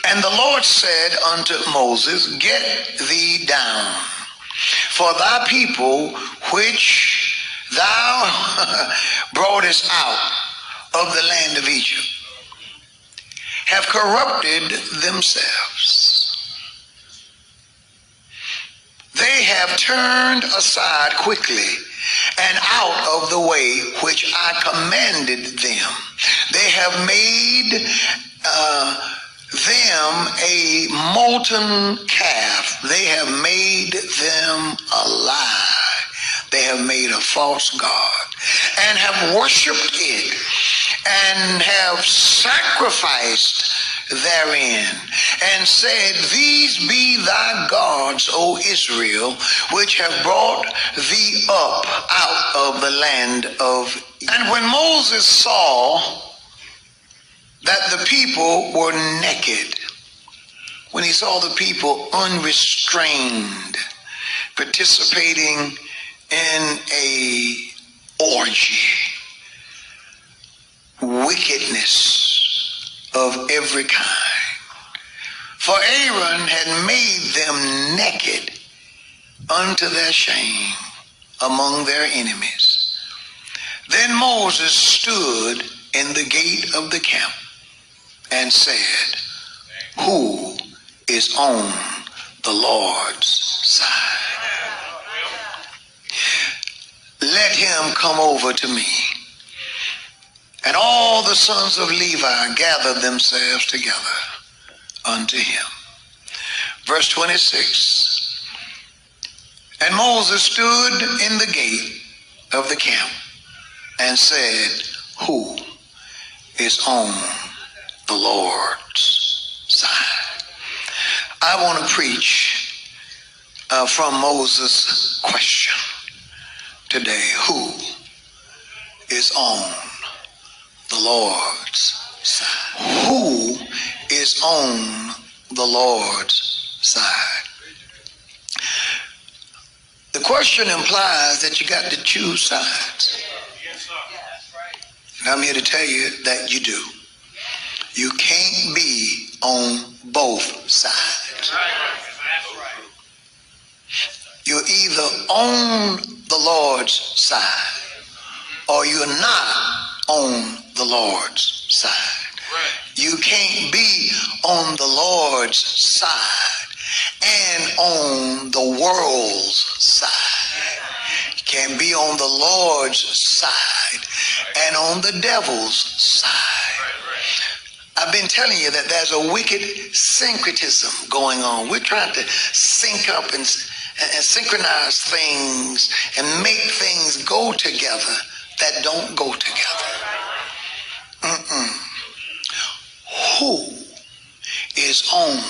And the Lord said unto Moses, get thee down, for thy people which thou broughtest out of the land of Egypt have corrupted themselves. They have turned aside quickly and out of the way which I commanded them. They have made them a molten calf. They have made them a lie. They have made a false god and have worshipped it and have sacrificed therein and said, these be thy gods, O Israel, which have brought thee up out of the land of Egypt. And when Moses saw that the people were naked, when he saw the people unrestrained, participating in a orgy, wickedness of every kind, for Aaron had made them naked unto their shame among their enemies. Then Moses stood in the gate of the camp and said, who is on the Lord's side? Let him come over to me. And all the sons of Levi gathered themselves together unto him. Verse 26. And Moses stood in the gate of the camp and said, who is on the Lord's side? I want to preach from Moses' question today. Who is on the Lord's side? Who is on the Lord's side? The question implies that you got to choose sides. And I'm here to tell you that you do. You can't be on both sides. You're either on the Lord's side or you're not on the Lord's side. You can't be on the Lord's side and on the world's side. You can't be on the Lord's side and on the devil's side. I've been telling you that there's a wicked syncretism going on. We're trying to sync up and synchronize things and make things go together that don't go together. Who is on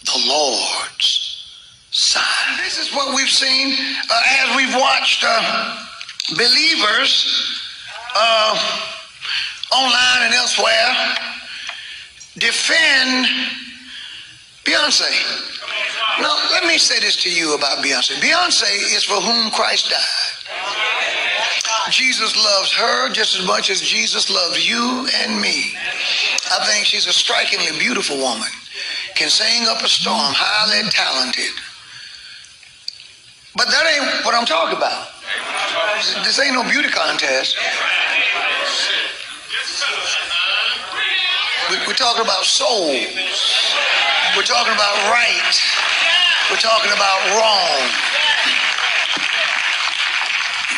the Lord's side? This is what we've seen as we've watched believers online and elsewhere defend Beyonce. Now, let me say this to you about Beyonce. Beyonce is for whom Christ died. Jesus loves her just as much as Jesus loves you and me. I think she's a strikingly beautiful woman. Can sing up a storm, highly talented. But that ain't what I'm talking about. This ain't no beauty contest. We're talking about souls. We're talking about right. We're talking about wrong.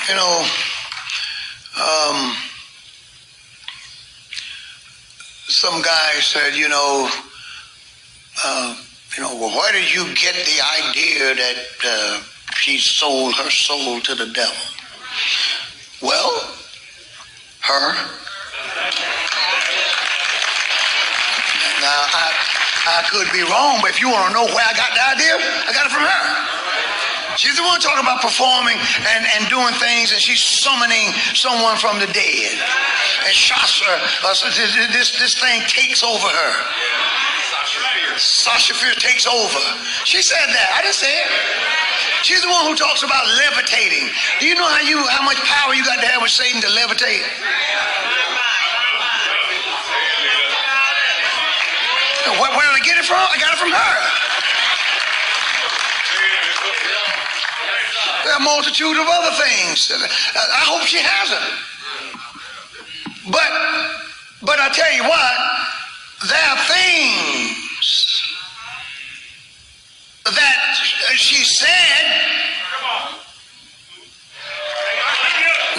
You know, some guy said, well, where did you get the idea that she sold her soul to the devil? Well, her. Now, I could be wrong, but if you want to know where I got the idea, I got it from her. She's the one talking about performing and doing things, and she's summoning someone from the dead. And Shasha, this thing takes over her. Sasha Fierce takes over. She said that. I didn't say it. She's the one who talks about levitating. Do you know how much power you got to have with Satan to levitate? Where did I get it from? I got it from her. There are a multitude of other things. I hope she hasn't. But I tell you what, there are things that she said.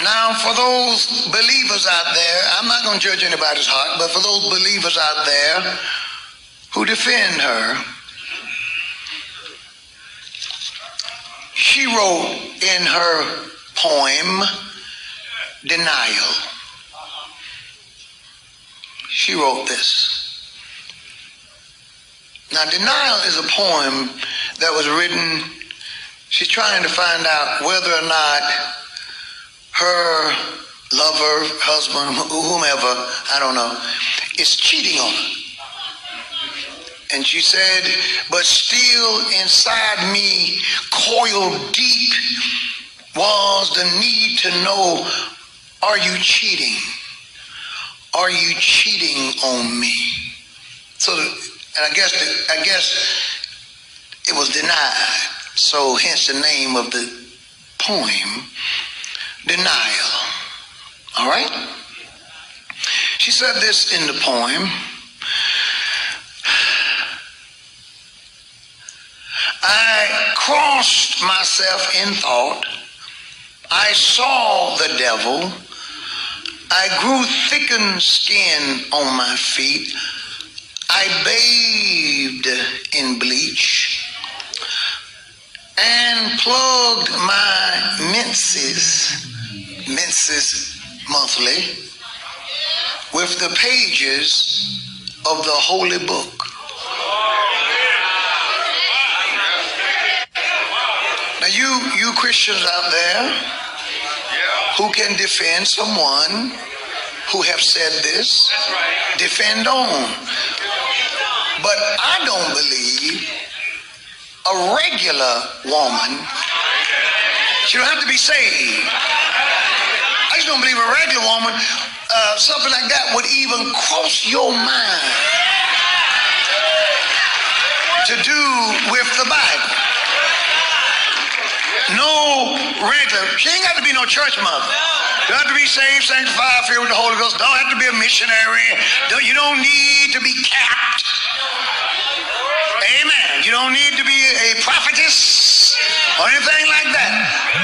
Now, for those believers out there, I'm not going to judge anybody's heart, but for those believers out there who defend her, she wrote in her poem, Denial. She wrote this. Now, Denial is a poem that was written, she's trying to find out whether or not her lover, husband, whomever, I don't know, is cheating on her. And she said, but still inside me, coiled deep, was the need to know, are you cheating? Are you cheating on me? So, and I guess it was denied. So hence the name of the poem, Denial. All right? She said this in the poem. I crossed myself in thought. I saw the devil. I grew thickened skin on my feet. I bathed in bleach and plugged my menses monthly, with the pages of the holy book. Now you Christians out there who can defend someone who have said this, defend on. But I don't believe a regular woman, she don't have to be saved. I just don't believe a regular woman, something like that would even cross your mind to do with the Bible. No regular, she ain't got to be no church mother. Don't have to be saved, sanctified, filled with the Holy Ghost. Don't have to be a missionary. You don't need to be capped. Amen. You don't need to be a prophetess or anything like that.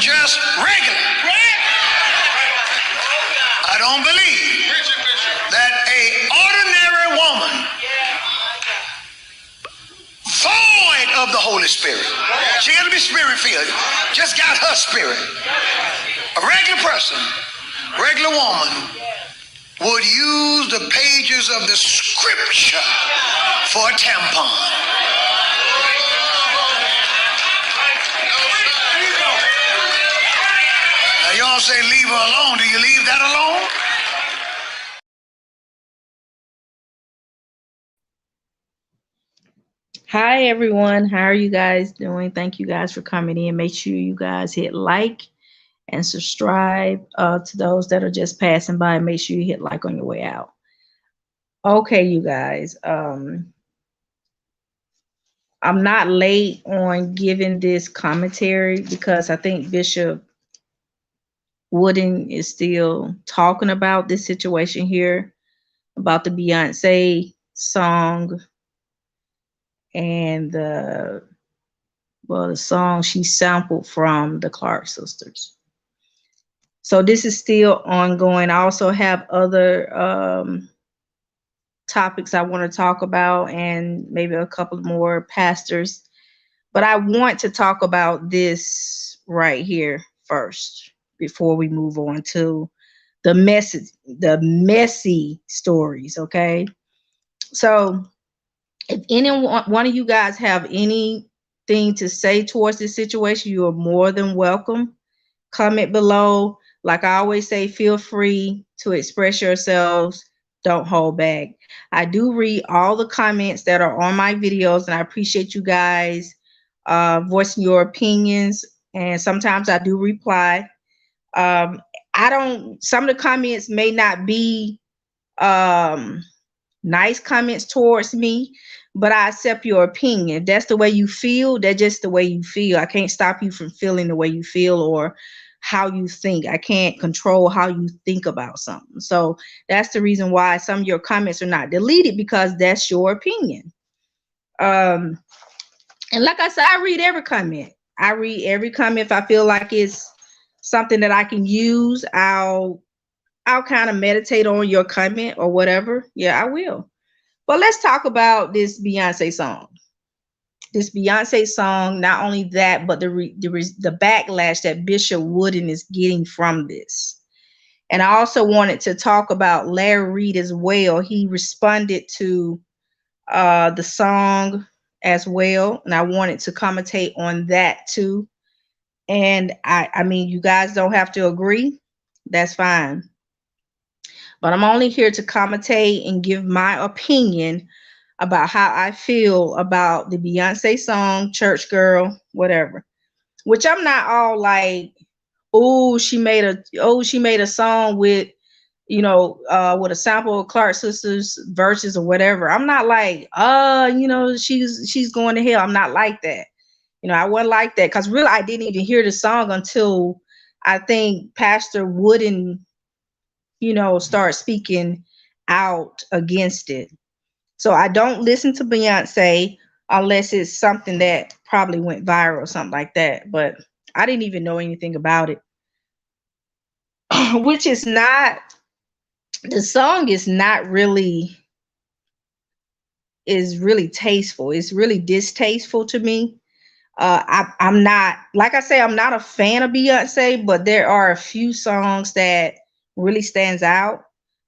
Just regular. I don't believe that a ordinary woman void of the Holy Spirit, she got to be spirit filled, just got her spirit. A regular person, regular woman would use the pages of the scripture for a tampon. Now y'all say leave her alone. Do you leave that alone? Hi everyone, how are you guys doing? Thank you guys for coming in. Make sure you guys hit like and subscribe. To those that are just passing by, make sure you hit like on your way out. Okay, you guys, I'm not late on giving this commentary because I think Bishop Wooden is still talking about this situation here, about the Beyonce song and the song she sampled from the Clark sisters. So this is still ongoing. I also have other topics I want to talk about and maybe a couple more pastors, but I want to talk about this right here first before we move on to the messy stories. Okay, so if one of you guys have anything to say towards this situation, you are more than welcome. Comment below. Like I always say, feel free to express yourselves. Don't hold back. I do read all the comments that are on my videos, and I appreciate you guys voicing your opinions. And sometimes I do reply. Some of the comments may not be nice comments towards me, but I accept your opinion. If that's the way you feel, that's just the way you feel. I can't stop you from feeling the way you feel or how you think. I can't control how you think about something. So that's the reason why some of your comments are not deleted, because that's your opinion. And like I said, I read every comment. I read every comment. If I feel like it's something that I can use, I'll kind of meditate on your comment or whatever. Yeah, I will. But let's talk about this Beyonce song. This Beyonce song, not only that, but the backlash that Bishop Wooden is getting from this. And I also wanted to talk about Larry Reid as well. He responded to the song as well, and I wanted to commentate on that too. And I mean, you guys don't have to agree. That's fine. But I'm only here to commentate and give my opinion about how I feel about the Beyonce song, Church Girl, whatever. Which I'm not all like, she made a song with, with a sample of Clark Sisters verses or whatever. I'm not like, she's going to hell. I'm not like that. I wasn't like that, because really I didn't even hear the song until I think Pastor Wooden, start speaking out against it. So I don't listen to Beyonce unless it's something that probably went viral or something like that. But I didn't even know anything about it. Which is not, the song is really tasteful. It's really distasteful to me. I'm not, like I say, I'm not a fan of Beyonce, but there are a few songs that really stands out.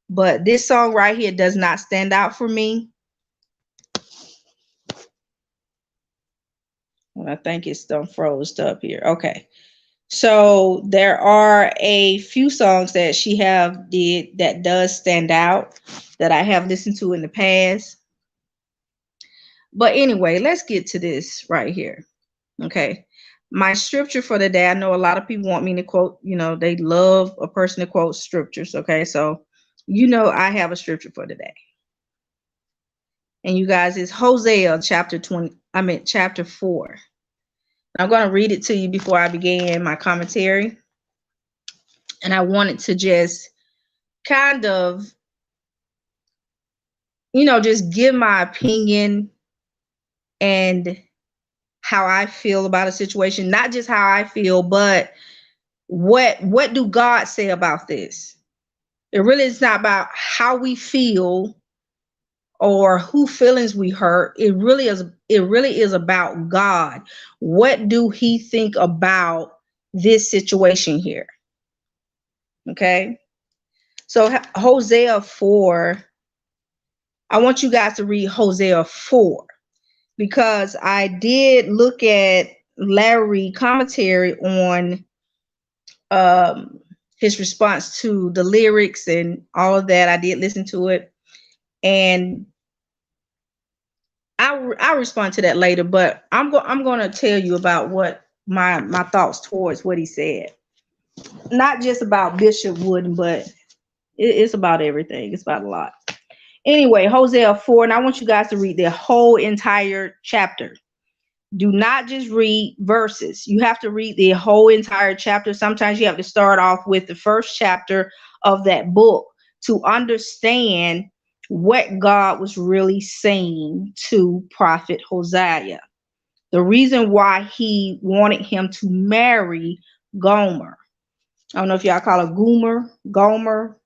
But this song right here does not stand out for me. I think it's done froze up here. Okay. So there are a few songs that she did that does stand out that I have listened to in the past. But anyway, let's get to this right here. Okay. My scripture for the day, I know a lot of people want me to quote, they love a person to quote scriptures. Okay. So, I have a scripture for today. And you guys, it's Hosea chapter 4. I'm going to read it to you before I begin my commentary. And I wanted to just kind of, just give my opinion and how I feel about a situation. Not just how I feel, but what do God say about this? It really is not about how we feel or who feelings we hurt. It really is about God. What do he think about this situation here? Okay. So Hosea 4, I want you guys to read Hosea 4, because I did look at Larry commentary on his response to the lyrics and all of that. I did listen to it, and I'll respond to that later. But I'm going to tell you about what my thoughts towards what he said. Not just about Bishop Wooden, but it's about everything. It's about a lot. Anyway, Hosea 4, and I want you guys to read the whole entire chapter. Do not just read verses. You have to read the whole entire chapter. Sometimes you have to start off with the first chapter of that book to understand what God was really saying to Prophet Hosea. The reason why he wanted him to marry Gomer. I don't know if y'all call her Gomer.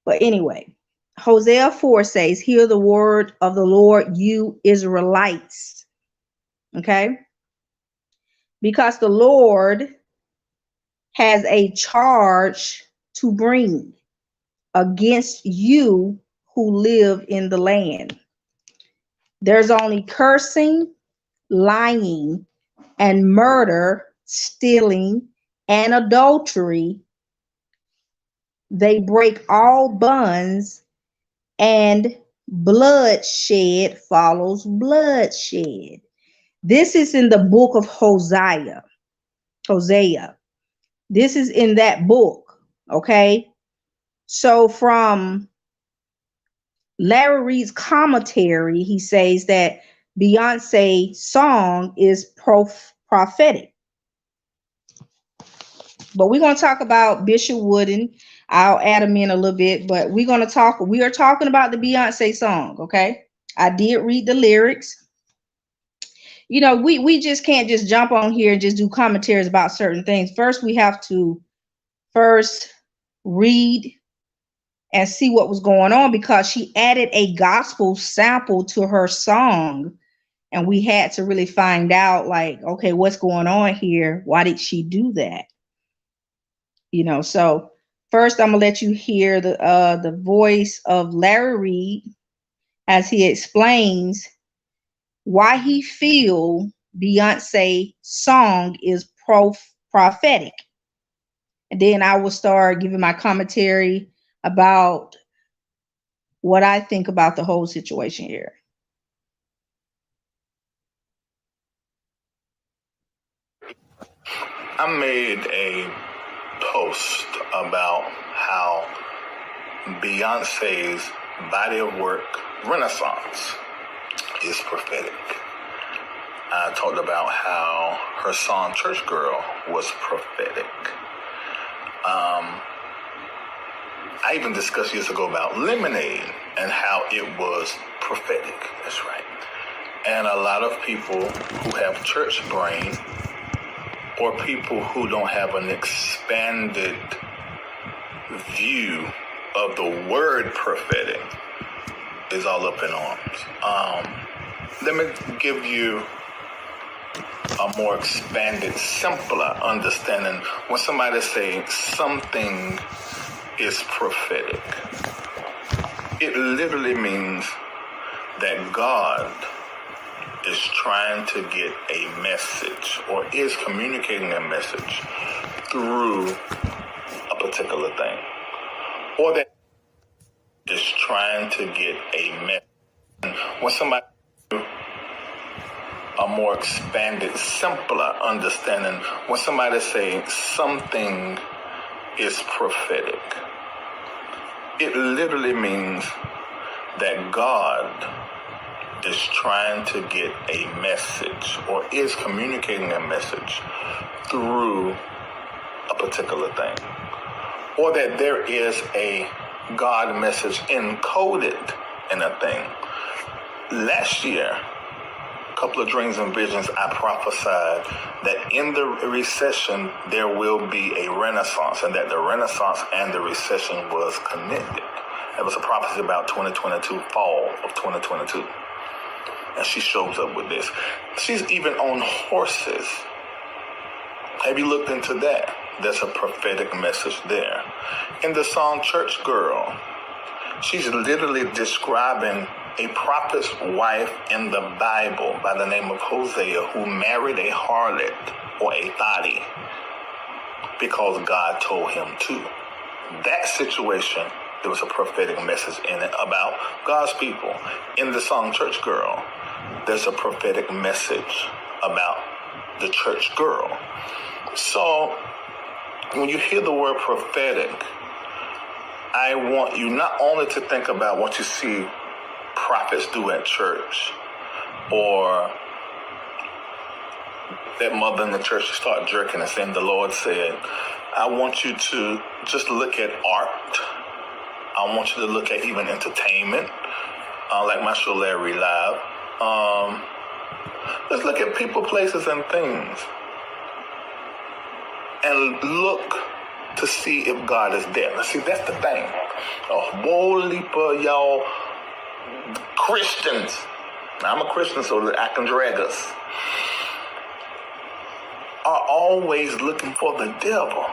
But anyway, Hosea 4 says, hear the word of the Lord, you Israelites. Okay? Because the Lord has a charge to bring against you who live in the land. There's only cursing, lying, and murder, stealing, and adultery. They break all bonds, and bloodshed follows bloodshed. This is in the book of Hosea. This is in that book. Okay. So from Larry Reid's commentary, he says that Beyonce's song is prophetic. But we're going to talk about Bishop Wooden. I'll add him in a little bit, but we are talking about the Beyonce song, okay? I did read the lyrics. You know, we just can't just jump on here and just do commentaries about certain things. First, we have to read and see what was going on, because she added a gospel sample to her song. And we had to really find out, like, okay, what's going on here? Why did she do that? You know, so first I'm gonna let you hear the voice of Larry Reid as he explains why he feel Beyonce song is prophetic. And then I will start giving my commentary about what I think about the whole situation here. I made a post about how Beyonce's body of work, Renaissance, is prophetic. I talked about how her song Church Girl was prophetic. I even discussed years ago about Lemonade and how it was prophetic. That's right. And a lot of people who have church brain, or people who don't have an expanded view of the word prophetic, is all up in arms. Let me give you a more expanded, simpler understanding. When somebody says something is prophetic, it literally means that God is trying to get a message, or is communicating a message through a particular thing, or that is trying to get a message. When somebody, a more expanded, simpler understanding, when somebody says something is prophetic, it literally means that God is trying to get a message, or is communicating a message through a particular thing, or that there is a God message encoded in a thing. Last year, a couple of dreams and visions, I prophesied that in the recession there will be a renaissance, and that the renaissance and the recession was connected. It was a prophecy about 2022, fall of 2022. And she shows up with this. She's even on horses. Have you looked into that? There's a prophetic message there. In the song Church Girl, she's literally describing a prophet's wife in the Bible by the name of Hosea, who married a harlot, or a thotty, because God told him to. That situation, there was a prophetic message in it about God's people. In the song Church Girl, there's a prophetic message about the church girl. So when you hear the word prophetic, I want you not only to think about what you see prophets do at church, or that mother in the church start jerking and saying, the Lord said. I want you to just look at art. I want you to look at even entertainment, like my show Larry Live. Let's look at people, places, and things, and look to see if God is there. Now, see, that's the thing. A whole heap of y'all Christians, now, I'm a Christian, so that I can drag us, are always looking for the devil.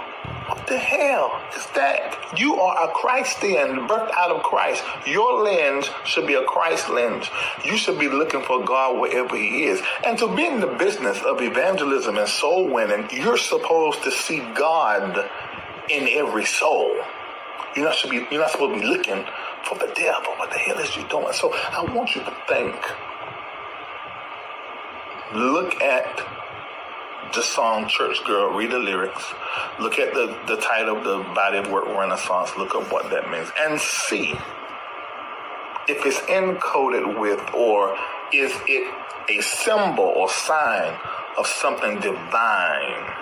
What the hell is that? You are a Christian, birthed out of Christ. Your lens should be a Christ lens. You should be looking for God wherever he is. And to be in the business of evangelism and soul winning, you're supposed to see God in every soul. You're not supposed to be looking for the devil. What the hell is you doing? So I want you to think. Look at the song Church Girl, read the lyrics, look at the title of the body of work, Renaissance, look up what that means, and see if it's encoded with, or is it a symbol or sign of something divine?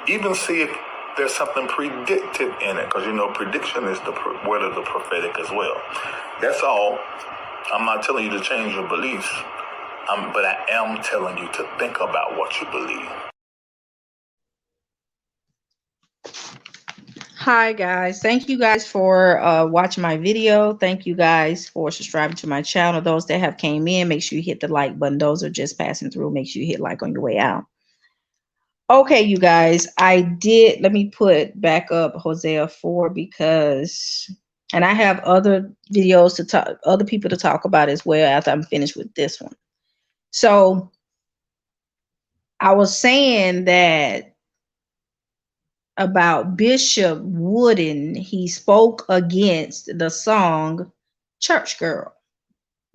Even see if there's something predictive in it, because you know prediction is the word of the prophetic as well. That's all. I'm not telling you to change your beliefs, but I am telling you to think about what you believe. Hi guys, thank you guys for watching my video. Thank you guys for subscribing to my channel. Those that have came in, make sure you hit the like button. Those are just passing through, make sure you hit like on your way out. Okay, you guys, let me put back up Hosea 4 because, and I have other videos to talk, other people to talk about as well after I'm finished with this one. So I was saying that about Bishop Wooden, he spoke against the song Church Girl.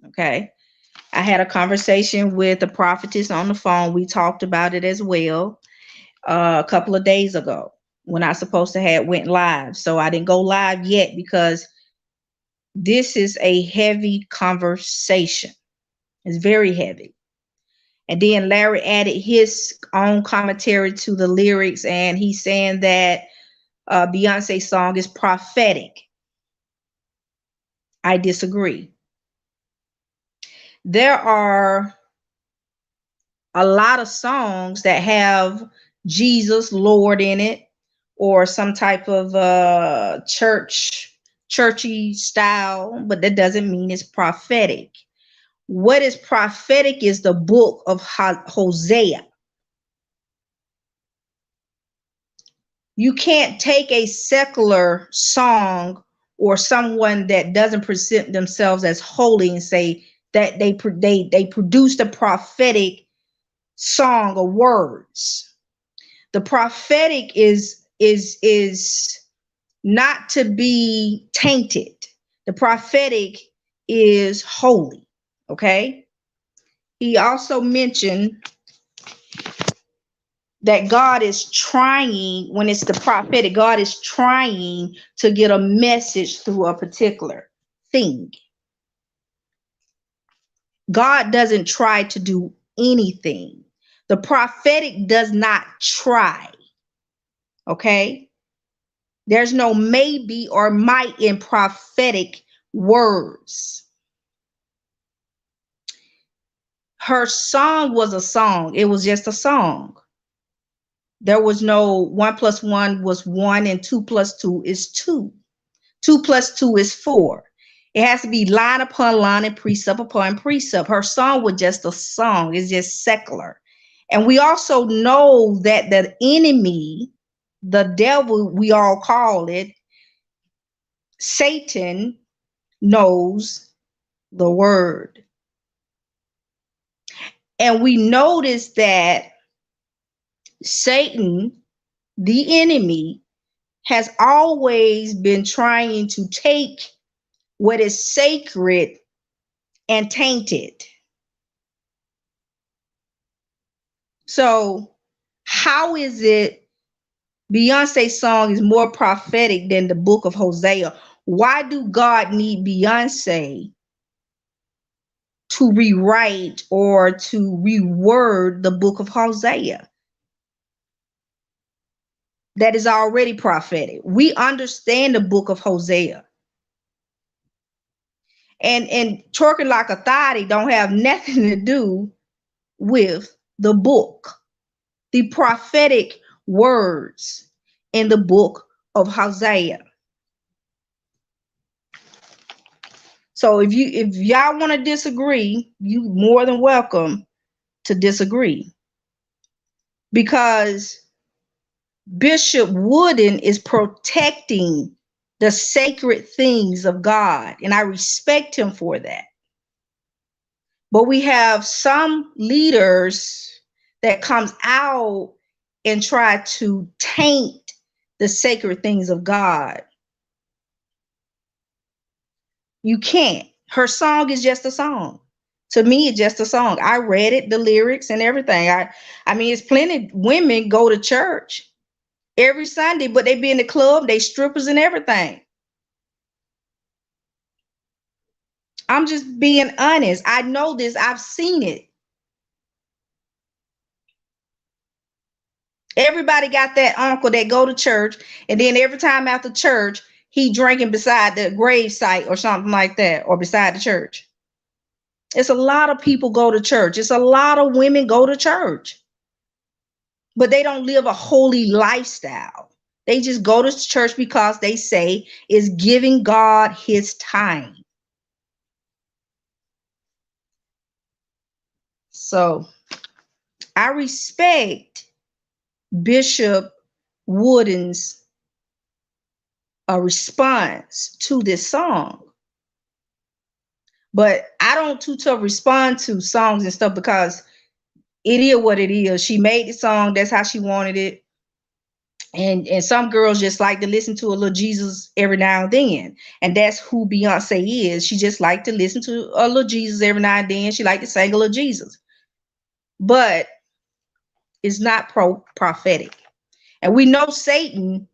Okay. I had a conversation with the prophetess on the phone. We talked about it as well a couple of days ago when I supposed to have went live. So I didn't go live yet because this is a heavy conversation. It's very heavy. And then Larry added his own commentary to the lyrics, and he's saying that Beyonce's song is prophetic. I disagree. There are a lot of songs that have Jesus, Lord in it, or some type of churchy style, but that doesn't mean it's prophetic. What is prophetic is the book of Hosea. You can't take a secular song or someone that doesn't present themselves as holy and say that they produced a prophetic song or words. The prophetic is not to be tainted. The prophetic is holy. Okay. He also mentioned that God is trying, when it's the prophetic, God is trying to get a message through a particular thing. God doesn't try to do anything. The prophetic does not try. Okay? There's no maybe or might in prophetic words. Her song was a song. It was just a song. There was no 1 + 1 was 1 and 2 + 2 is 2. 2 + 2 is 4. It has to be line upon line and precept upon precept. Her song was just a song. It's just secular. And we also know that the enemy, the devil, we all call it, Satan, knows the word. And we notice that Satan, the enemy, has always been trying to take what is sacred and taint it. So how is it Beyonce's song is more prophetic than the book of Hosea? Why do God need Beyonce to rewrite or to reword the book of Hosea? That is already prophetic. We understand the book of Hosea. And twerking like a thotty don't have nothing to do with the book, the prophetic words in the book of Hosea. So if y'all want to disagree, you more than welcome to disagree, because Bishop Wooden is protecting the sacred things of God, and I respect him for that. But we have some leaders that comes out and try to taint the sacred things of God. You can't. Her song is just a song. To me, it's just a song. I read it, the lyrics and everything. I mean, it's plenty of women go to church every Sunday, but they be in the club, they strippers and everything. I'm just being honest. I know this. I've seen it. Everybody got that uncle that go to church, and then every time after church, he drinking beside the grave site or something like that, or beside the church. It's a lot of people go to church. It's a lot of women go to church, but they don't live a holy lifestyle. They just go to church because they say it's giving God his time. So I respect Bishop Wooden's response to this song, but I don't too tough respond to songs and stuff because it is what it is. She made the song, that's how she wanted it. And some girls just like to listen to a little Jesus every now and then. And that's who Beyonce is. She just like to listen to a little Jesus every now and then. She like to sing a little Jesus. But it's not prophetic. And we know Satan,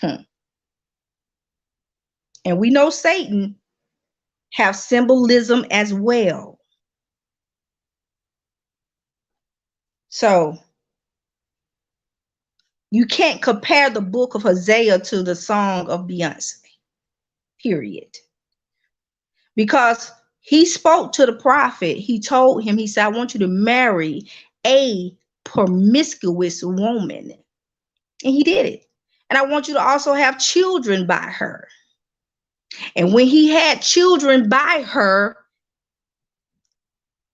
and we know Satan have symbolism as well. So you can't compare the book of Hosea to the song of Beyonce, period. Because he spoke to the prophet. He told him, he said, I want you to marry a promiscuous woman. And he did it. And I want you to also have children by her. And when he had children by her,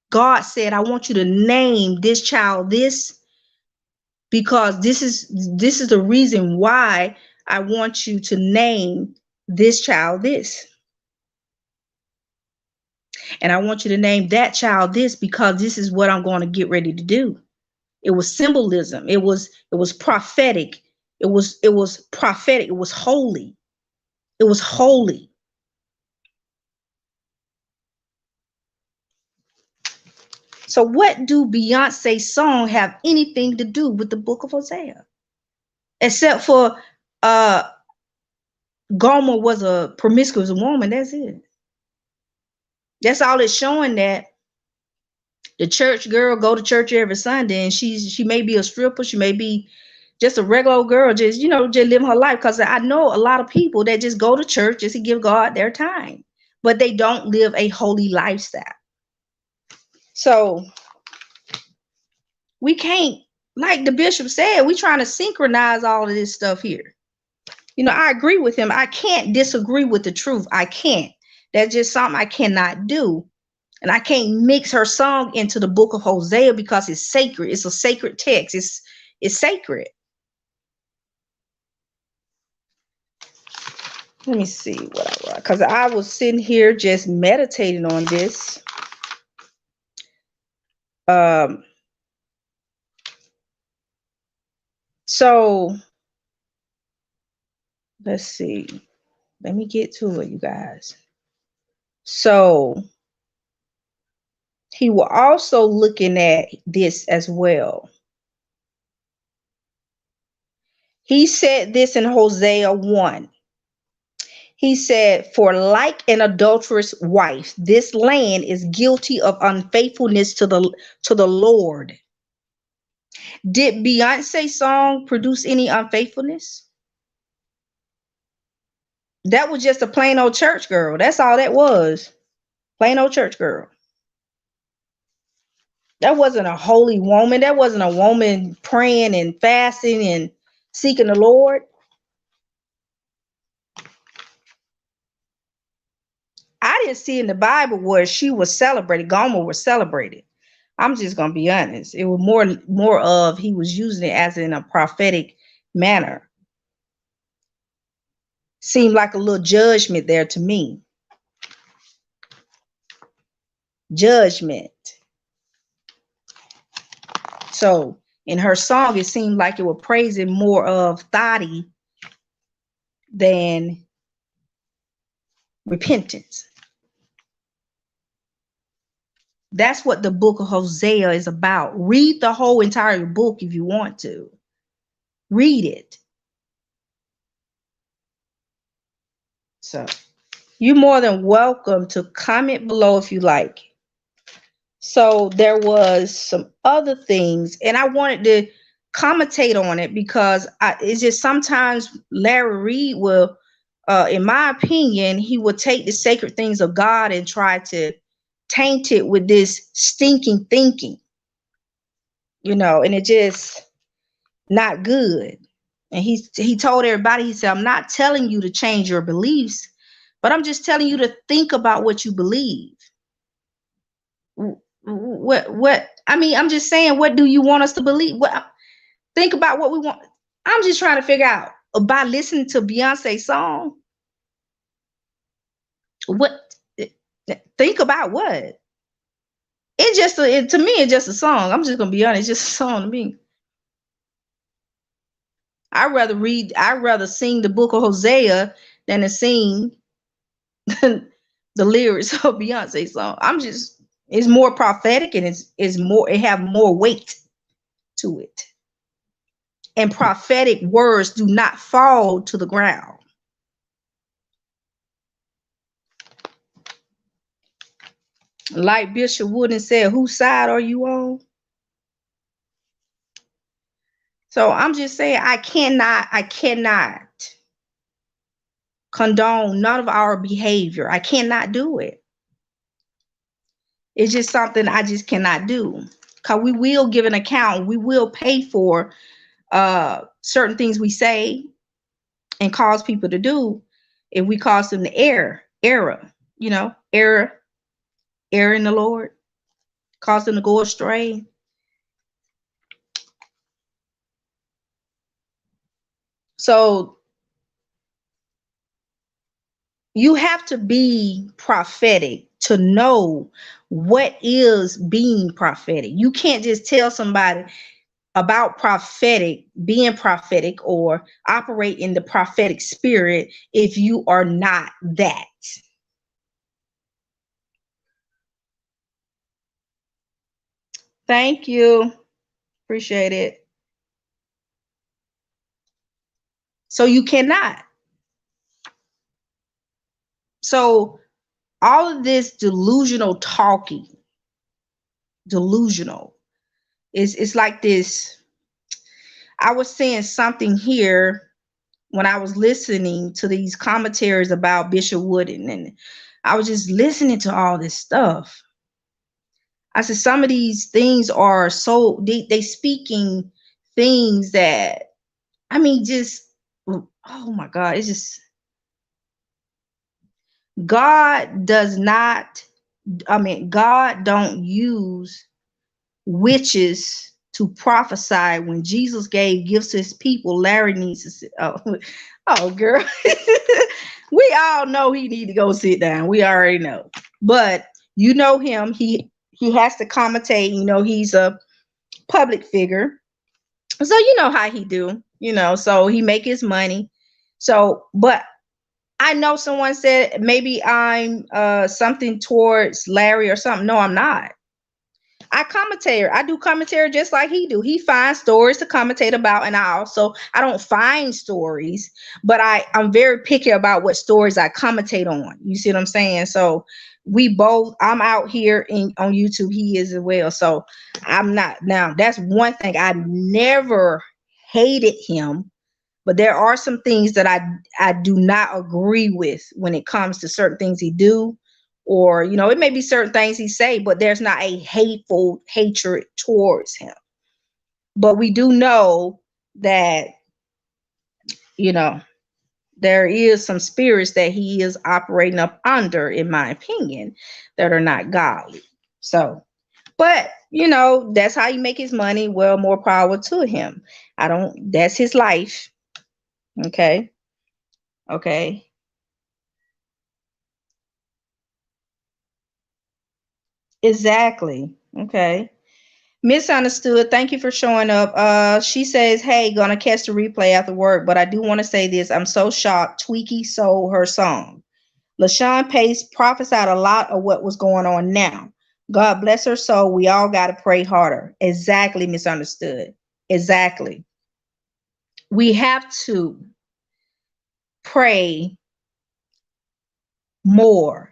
God said, I want you to name this child this, because this is the reason why I want you to name this child this. And I want you to name that child this, because this is what I'm going to get ready to do. It was symbolism. It was prophetic. It was prophetic. It was holy. It was holy. So what do Beyonce's song have anything to do with the book of Hosea? Except for Gomer was a promiscuous woman. That's it. That's all it's showing, that the church girl go to church every Sunday, and she may be a stripper, she may be just a regular girl, just just living her life. Because I know a lot of people that just go to church just to give God their time, but they don't live a holy lifestyle. So we can't, like the bishop said, we trying to synchronize all of this stuff here. I agree with him. I can't disagree with the truth. I can't. That's just something I cannot do. And I can't mix her song into the book of Hosea because it's sacred. It's a sacred text. It's sacred. Let me see what I wrote, because I was sitting here just meditating on this. So let's see. Let me get to it, you guys. So he was also looking at this as well. He said this in Hosea 1. He said, for like an adulterous wife, this land is guilty of unfaithfulness to the Lord. Did Beyonce's song produce any unfaithfulness? That was just a plain old church girl. That's all that was. Plain old church girl. That wasn't a holy woman. That wasn't a woman praying and fasting and seeking the Lord. I didn't see in the Bible where she was celebrated. Gomer was celebrated. I'm just gonna be honest. It was more of he was using it as in a prophetic manner. Seemed like a little judgment there to me. Judgment. So in her song, it seemed like it was praising more of Thotty than repentance. That's what the book of Hosea is about. Read the whole entire book if you want to. Read it. So You're more than welcome to comment below if you like. So there was some other things, and I wanted to commentate on it because it's just sometimes Larry Reid will, in my opinion, he will take the sacred things of God and try to taint it with this stinking thinking, and it just not good. And he told everybody, he said, I'm not telling you to change your beliefs, but I'm just telling you to think about what you believe. What I mean, I'm just saying, what do you want us to believe? Think about what we want. I'm just trying to figure out, by listening to Beyonce's song, what think about what? It's just to me, it's just a song. I'm just gonna be honest, it's just a song to me. I'd rather sing the book of Hosea than to sing the lyrics of Beyonce's song. It's more prophetic, and it have more weight to it. And prophetic words do not fall to the ground. Like Bishop Wooden said, whose side are you on? So I'm just saying, I cannot condone none of our behavior. I cannot do it. It's just something I just cannot do. Because we will give an account. We will pay for certain things we say and cause people to do if we cause them to error in the Lord, cause them to go astray. So you have to be prophetic to know what is being prophetic. You can't just tell somebody about being prophetic, or operate in the prophetic spirit if you are not that. Thank you. Appreciate it. So you cannot. So all of this delusional talking, it's like this. I was saying something here when I was listening to these commentaries about Bishop Wooden, and I was just listening to all this stuff. I said, some of these things are so they speaking things that, I mean, just, oh my God, it's just, God don't use witches to prophesy. When Jesus gave gifts to his people, Larry needs to sit. Oh girl. We all know he need to go sit down. We already know. But you know him. He has to commentate. He's a public figure. So you know how he do. So he make his money. So, but I know someone said maybe I'm something towards Larry or something. No, I'm not. I do commentary just like he do. He finds stories to commentate about, and I don't find stories, but I'm very picky about what stories I commentate on. You see what I'm saying? So I'm out here on YouTube. He is as well. So I'm not. Now that's one thing. I never hated him, but there are some things that I do not agree with when it comes to certain things he do. Or, it may be certain things he say, but there's not a hatred towards him. But we do know that, there is some spirits that he is operating up under, in my opinion, that are not godly. So, but, that's how he make his money. Well, more power to him. That's his life. Okay. Exactly. Okay. Misunderstood. Thank you for showing up. She says, hey, gonna catch the replay after work, but I do want to say this. I'm so shocked Tweaky sold her song. LaShawn Pace prophesied a lot of what was going on now. God bless her soul. We all got to pray harder. Exactly, misunderstood. Exactly. We have to pray more.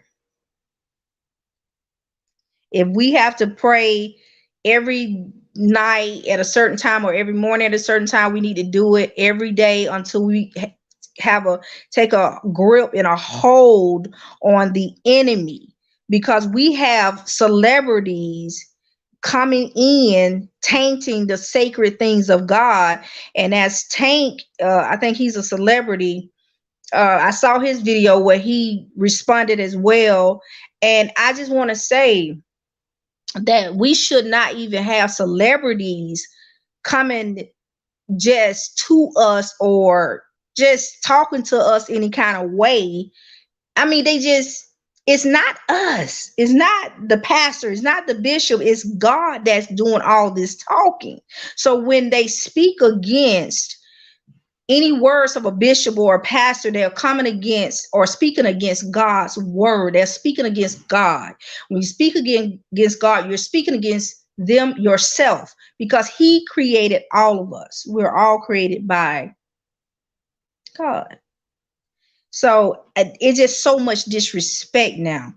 If we have to pray every night at a certain time or every morning at a certain time, we need to do it every day until we take a grip and a hold on the enemy, because we have celebrities coming in tainting the sacred things of God. And as Tank, I think he's a celebrity, I saw his video where he responded as well. And I just want to say that we should not even have celebrities coming just to us or just talking to us any kind of way. I mean, it's not us. It's not the pastor. It's not the bishop. It's God that's doing all this talking. So when they speak against any words of a bishop or a pastor, they're coming against or speaking against God's word. They're speaking against God. When you speak against God, you're speaking against them yourself, because he created all of us. We're all created by God. So it's just so much disrespect now.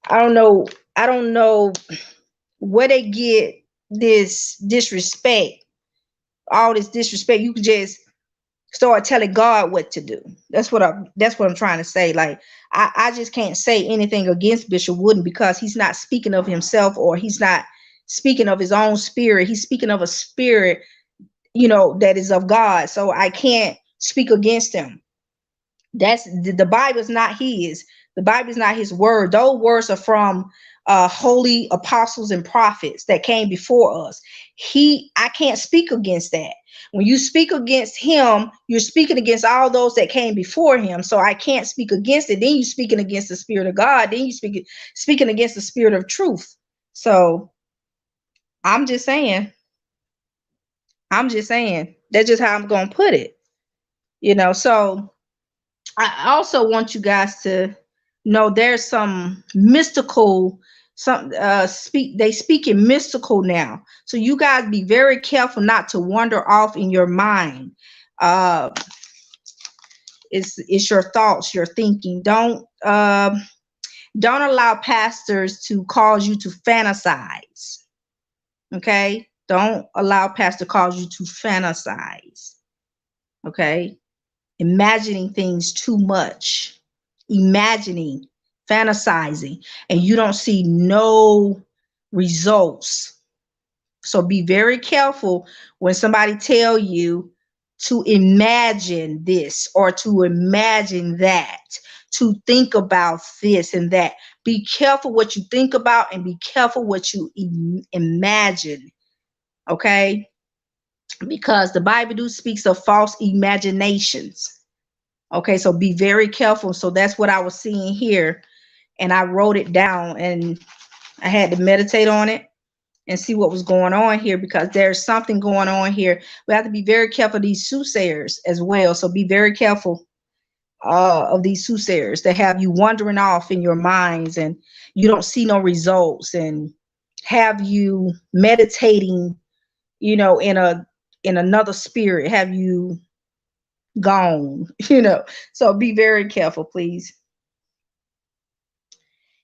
I don't know where they get this disrespect, all this disrespect. You can just start telling God what to do. That's what I'm trying to say. Like, I just can't say anything against Bishop Wooden, because he's not speaking of himself, or he's not speaking of his own spirit. He's speaking of a spirit, that is of God. So I can't speak against him. That's the Bible is not his. The Bible is not his word. Those words are from holy apostles and prophets that came before us. I can't speak against that. When you speak against him, you're speaking against all those that came before him. So I can't speak against it. Then you're speaking against the Spirit of God. Then you're speaking against the Spirit of truth. So I'm just saying. That's just how I'm going to put it. So I also want you guys to know there's some mystical, they speak in mystical now. So you guys be very careful not to wander off in your mind. It's your thoughts, your thinking. Don't allow pastors to cause you to fantasize. Okay? Don't allow pastor to cause you to fantasize. Okay? Imagining things too much, fantasizing, and you don't see no results. So be very careful when somebody tell you to imagine this or to imagine that, to think about this and that. Be careful what you think about, and be careful what you imagine. Okay? Because the Bible speaks of false imaginations. Okay, so be very careful. So that's what I was seeing here, and I wrote it down, and I had to meditate on it and see what was going on here, because there's something going on here. We have to be very careful of these soothsayers as well. So be very careful of these soothsayers that have you wandering off in your minds, and you don't see no results, and have you meditating, in another spirit, have you gone, so be very careful, please.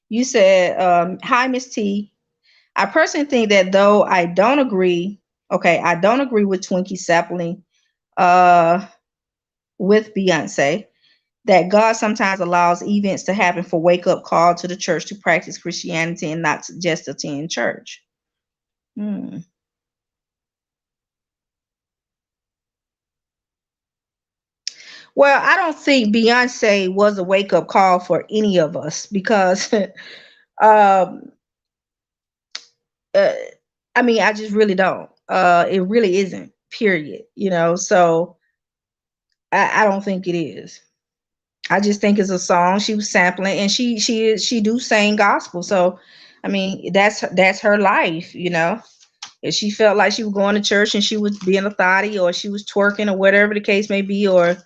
You said, hi, Miss T. I personally think that though I don't agree with Twinkie Sapling with Beyonce, that God sometimes allows events to happen for wake up call to the church to practice Christianity and not just attend church. Well, I don't think Beyonce was a wake-up call for any of us, because I mean, I just really don't. It really isn't, period. So I don't think it is. I just think it's a song she was sampling, and she do sing gospel. So, I mean, that's her life, If she felt like she was going to church and she was being a thotty, or she was twerking, or whatever the case may be, or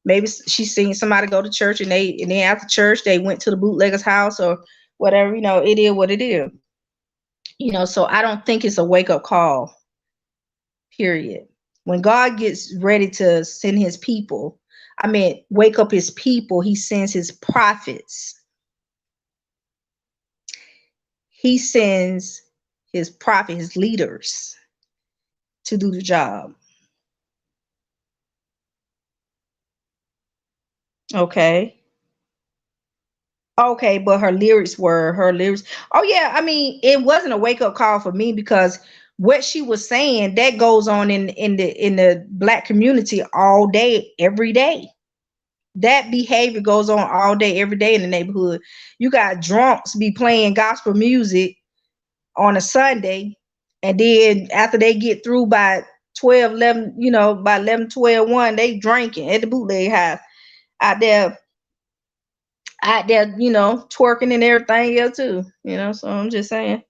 maybe she seen somebody go to church and then after church they went to the bootlegger's house or whatever, it is what it is. So I don't think it's a wake-up call, period. When God gets ready to send his people, wake up his people, he sends his prophets. he sends his prophet, his leaders, to do the job. Okay. Okay, but her lyrics. Oh yeah, I mean, it wasn't a wake up call for me because what she was saying that goes on in the black community all day, every day. That behavior goes on all day, every day in the neighborhood. You got drunks be playing gospel music on a Sunday, and then after they get through by 12, 11, by 11, 12, 1, they drinking at the bootleg house out there, twerking and everything else too. So I'm just saying.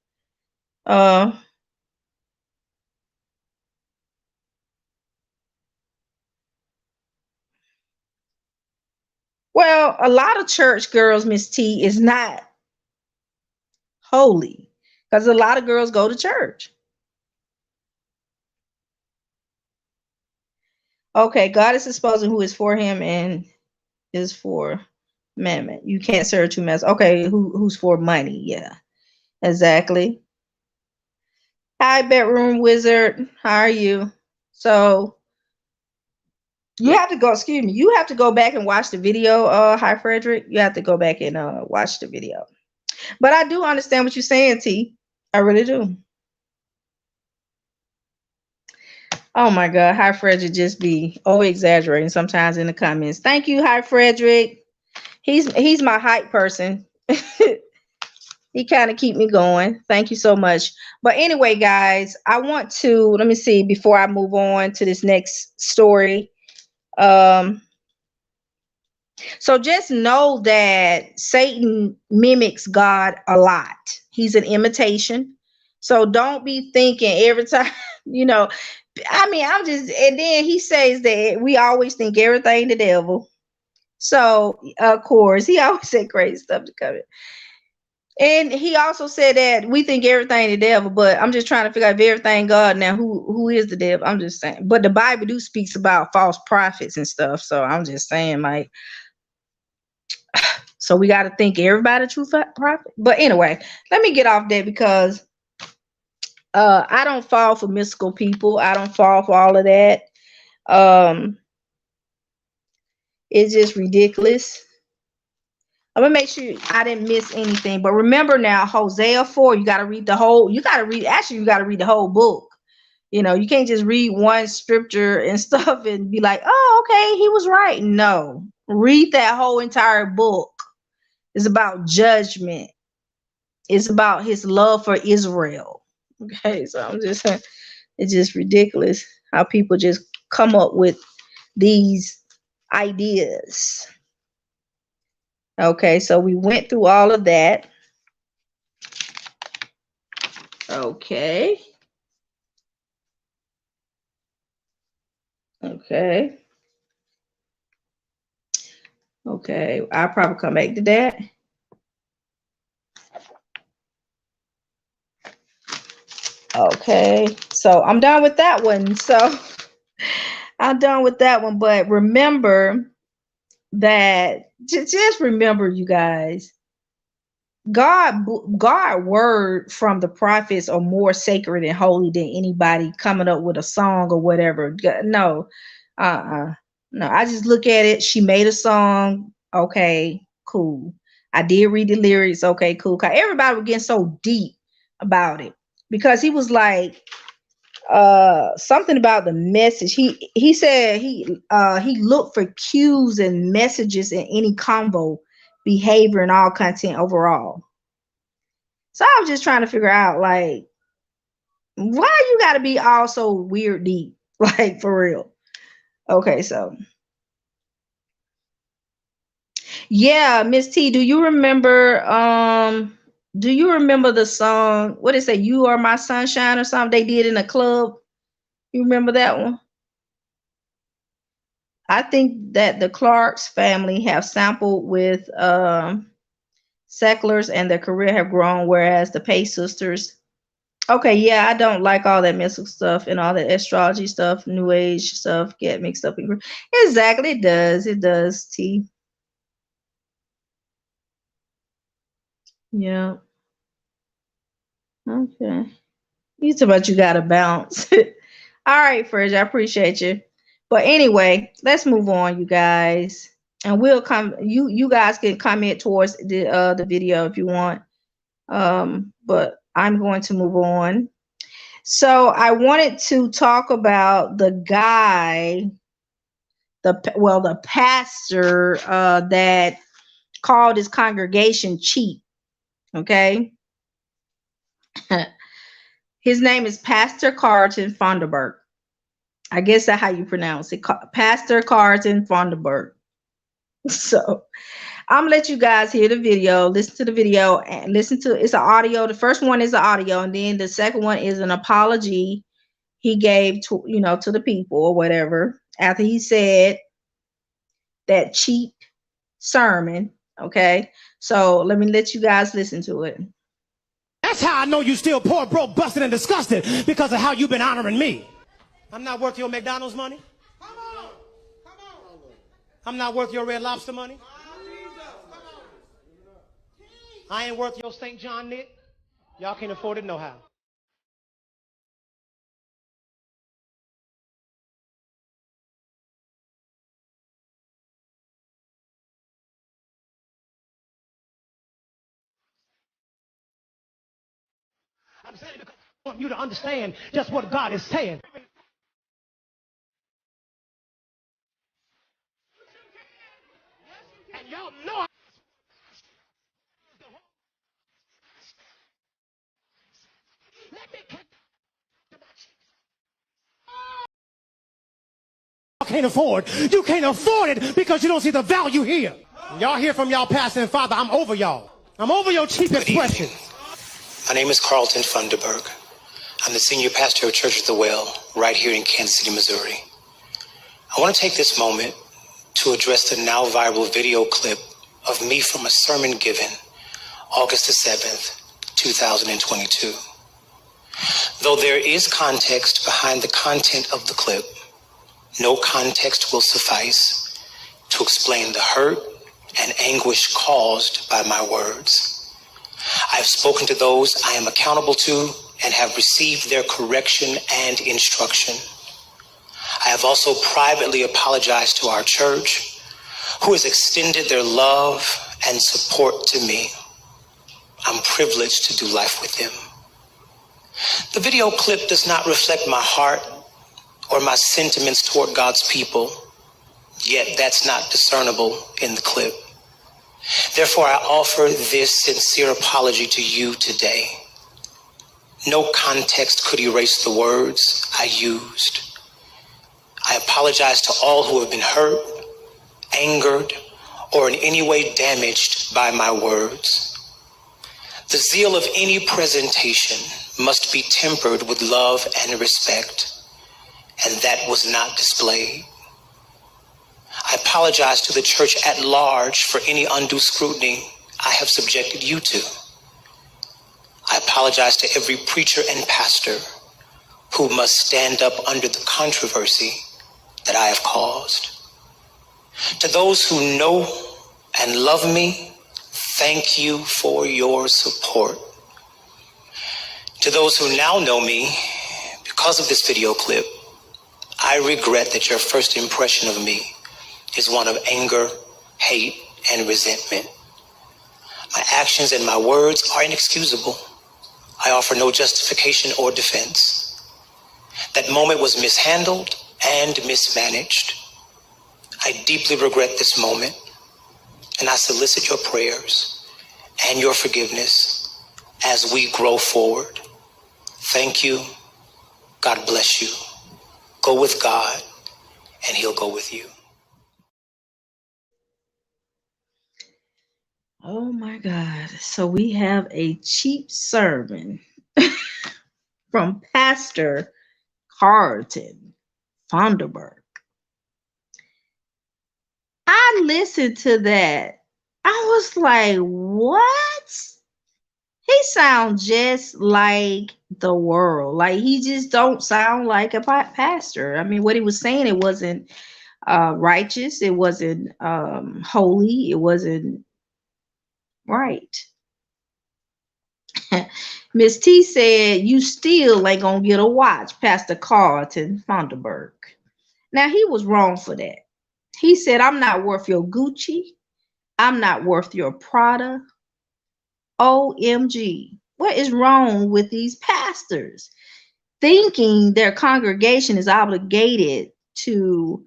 Well, a lot of church girls, Miss T, is not holy because a lot of girls go to church. Okay, God is exposing who is for him and is for mammon. You can't serve two masters. Okay, who's for money? Yeah, exactly. Hi, bedroom wizard. How are you? So you have to go. Excuse me. You have to go back and watch the video. Hi, Frederick. You have to go back and watch the video. But I do understand what you're saying, T. I really do. Oh my God, hi Frederick just be over exaggerating sometimes in the comments. Thank you, hi Frederick. He's my hype person. He kind of keep me going. Thank you so much. But anyway, guys, I want to let me see before I move on to this next story. So just know that Satan mimics God a lot. He's an imitation. So don't be thinking every time, you know, I mean, and then he says that we always think everything the devil. So, of course, he always said crazy stuff to come in. And he also said that we think everything the devil, but I'm just trying to figure out if everything God. Now, who is the devil? I'm just saying. But the Bible do speaks about false prophets and stuff. So I'm just saying, like, so we got to think everybody true prophet. But anyway, let me get off that because I don't fall for mystical people. I don't fall for all of that. It's just ridiculous. I'm gonna make sure I didn't miss anything. But remember now, Hosea 4, you gotta read the whole, you gotta read the whole book. You can't just read one scripture and stuff and be like, oh, okay, he was right. No. Read that whole entire book. It's about judgment. It's about his love for Israel. Okay, so I'm just saying, it's just ridiculous how people just come up with these ideas. Okay, so we went through all of that. Okay. Okay. Okay, I'll probably come back to that. Okay, so I'm done with that one. So I'm done with that one. But remember that, just remember, you guys, God word from the prophets are more sacred and holy than anybody coming up with a song or whatever. No, no. I just look at it. She made a song. Okay, cool. I did read the lyrics. Okay, cool. Cause everybody was getting so deep about it because he was like, something about the message. He said he looked for cues and messages in any convo, behavior, and all content overall. So I was just trying to figure out, like, why you got to be all so weird deep, like, for real. Okay, so yeah, Miss T, do you remember the song, what is it, You Are My Sunshine or something they did in a club? You remember that one? I think that the Clark's family have sampled with Secklers and their career have grown, whereas the Pace sisters. Okay, yeah, I don't like all that mystical stuff and all that astrology stuff, new age stuff get mixed up. Exactly, it does. It does, T. Yeah. Okay. You talk about you gotta bounce. All right, Fridge, I appreciate you. But anyway, let's move on, you guys. And we'll come you guys can comment towards the video if you want. But I'm going to move on. So I wanted to talk about the guy, the pastor that called his congregation cheap. Okay. His name is Pastor Carlton Funderburk. I guess that's how you pronounce it. Pastor Carlton Funderburk. So I'm gonna let you guys hear the video, listen to the video, and listen to it's an audio. The first one is an audio, and then the second one is an apology he gave to to the people or whatever after he said that cheap sermon. Okay, so let you guys listen to it. That's how I know you still poor, broke, busted, and disgusted, because of how you've been honoring me. I'm not worth your McDonald's money. Come on. Come on. I'm not worth your Red Lobster money. I ain't worth your St. John knit. Y'all can't afford it no how. I'm saying because I want you to understand just what God is saying. And y'all know can't afford. You can't afford it because you don't see the value here. Y'all hear from y'all pastor and father, I'm over y'all. I'm over your cheap expression. My name is Carlton Funderburk. I'm the senior pastor of Church of the Well right here in Kansas City, Missouri. I want to take this moment to address the now viral video clip of me from a sermon given August the 7th, 2022. Though there is context behind the content of the clip, no context will suffice to explain the hurt and anguish caused by my words. I have spoken to those I am accountable to and have received their correction and instruction. I have also privately apologized to our church, who has extended their love and support to me. I'm privileged to do life with them. The video clip does not reflect my heart or my sentiments toward God's people, yet that's not discernible in the clip. Therefore, I offer this sincere apology to you today. No context could erase the words I used. I apologize to all who have been hurt, angered, or in any way damaged by my words. The zeal of any presentation must be tempered with love and respect, and that was not displayed. I apologize to the church at large for any undue scrutiny I have subjected you to. I apologize to every preacher and pastor who must stand up under the controversy that I have caused. To those who know and love me, thank you for your support. To those who now know me, because of this video clip, I regret that your first impression of me is one of anger, hate, and resentment. My actions and my words are inexcusable. I offer no justification or defense. That moment was mishandled and mismanaged. I deeply regret this moment, and I solicit your prayers and your forgiveness as we grow forward. Thank you. God bless you. Go with God, and He'll go with you. Oh my God. So we have a cheap sermon from Pastor Carlton Funderburk. I listened to that. I was like, what? He sounds just like the world. Like he just don't sound like a pastor. I mean, what he was saying, it wasn't righteous. It wasn't holy. It wasn't right. Miss T said, you still ain't gonna get a watch, Pastor Carlton Funderburk. Now, he was wrong for that. He said, I'm not worth your Gucci. I'm not worth your Prada. OMG. What is wrong with these pastors? Thinking their congregation is obligated to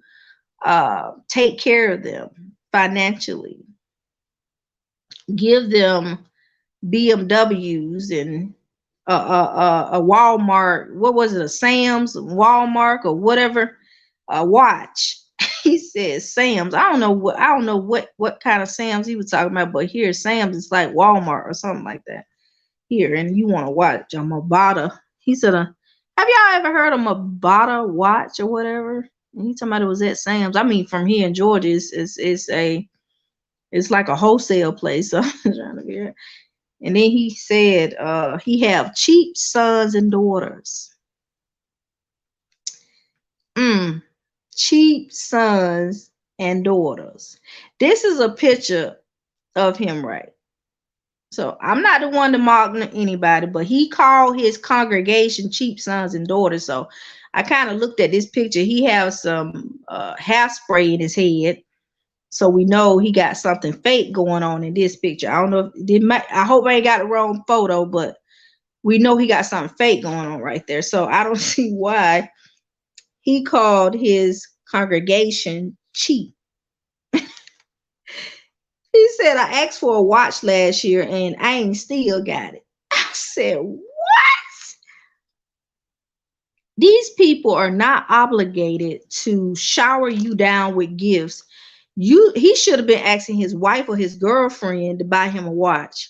take care of them financially, give them BMWs and a Walmart, what was it, a Sam's, Walmart, or whatever, a watch. He says Sam's. I don't know what kind of Sam's he was talking about, but here Sam's is like Walmart or something like that. Here, and you want to watch a Mabata. He said, have y'all ever heard of Mabata watch or whatever? And he talking about it was at Sam's. I mean, from here in Georgia, it's like a wholesale place. So I'm trying to figure it. And then he said he have cheap sons and daughters. Cheap sons and daughters. This is a picture of him, right? So I'm not the one to mock anybody, but he called his congregation cheap sons and daughters. So I kind of looked at this picture. He has some hairspray in his head. So we know he got something fake going on in this picture. I don't know if I hope I ain't got the wrong photo, but we know he got something fake going on right there. So I don't see why he called his congregation cheap. He said, I asked for a watch last year and I ain't still got it. I said, what? These people are not obligated to shower you down with gifts. He should have been asking his wife or his girlfriend to buy him a watch.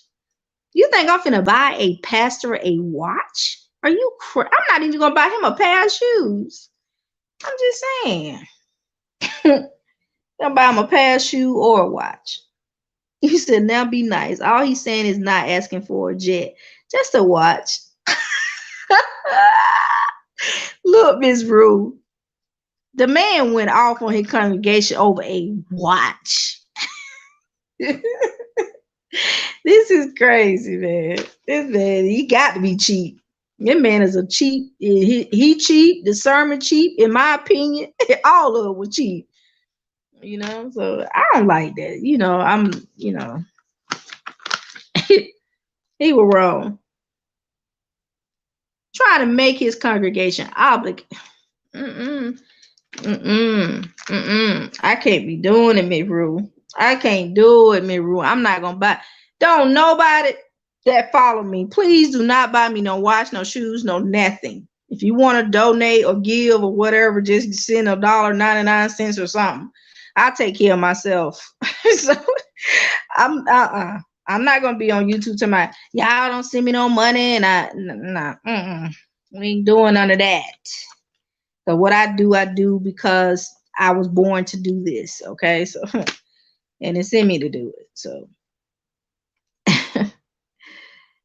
You think I'm finna buy a pastor a watch? Are you crazy? I'm not even gonna buy him a pair of shoes. I'm just saying. I'll buy him a pair of shoes or a watch. He said, now be nice. All he's saying is not asking for a jet, just a watch. Look, Miss Rue. The man went off on his congregation over a watch. This is crazy, man. This man, he got to be cheap. That man is a cheap. He cheap. The sermon cheap, in my opinion. All of them were cheap. You know, so I don't like that. You know, he was wrong. Trying to make his congregation obligated. I can't be doing it, Miss Rue. I can't do it, Miss Rue. I'm not gonna buy. Don't nobody that follow me, please do not buy me no watch, no shoes, no nothing. If you want to donate or give or whatever, just send $1.99 or something. I'll take care of myself. So I'm not gonna be on YouTube tonight. Y'all don't send me no money, and we ain't doing none of that. So what I do because I was born to do this. Okay, so and it's in me to do it. So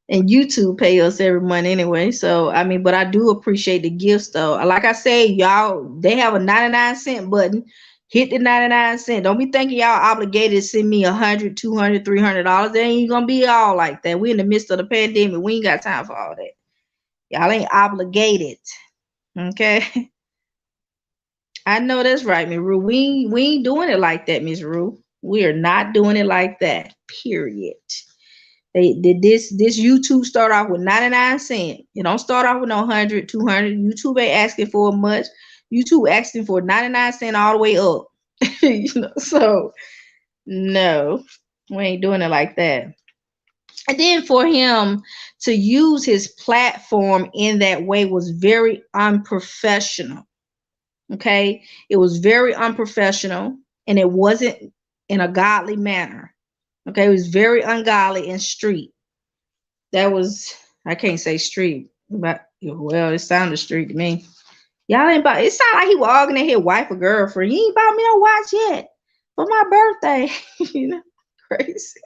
and YouTube pay us every month anyway. So I mean, but I do appreciate the gifts though. Like I say, y'all, they have a 99-cent button. Hit the 99-cent. Don't be thinking y'all obligated to send me $100, $200, $300. They ain't gonna be all like that. We in the midst of the pandemic. We ain't got time for all that. Y'all ain't obligated. Okay. I know that's right, Miss Rue. We ain't doing it like that, Miss Rue. We are not doing it like that. Period. They did this YouTube start off with 99 cents. You don't start off with no 100, 200. YouTube ain't asking for much. YouTube asking for 99 cents all the way up. You know, so no, we ain't doing it like that. And then for him to use his platform in that way was very unprofessional. Okay, it was very unprofessional, and it wasn't in a godly manner. Okay, it was very ungodly and street. That was, I can't say street, but well, it sounded street to me. Y'all ain't about, it sounded like he was arguing his wife or girlfriend. You ain't bought me no watch yet for my birthday. You know, crazy.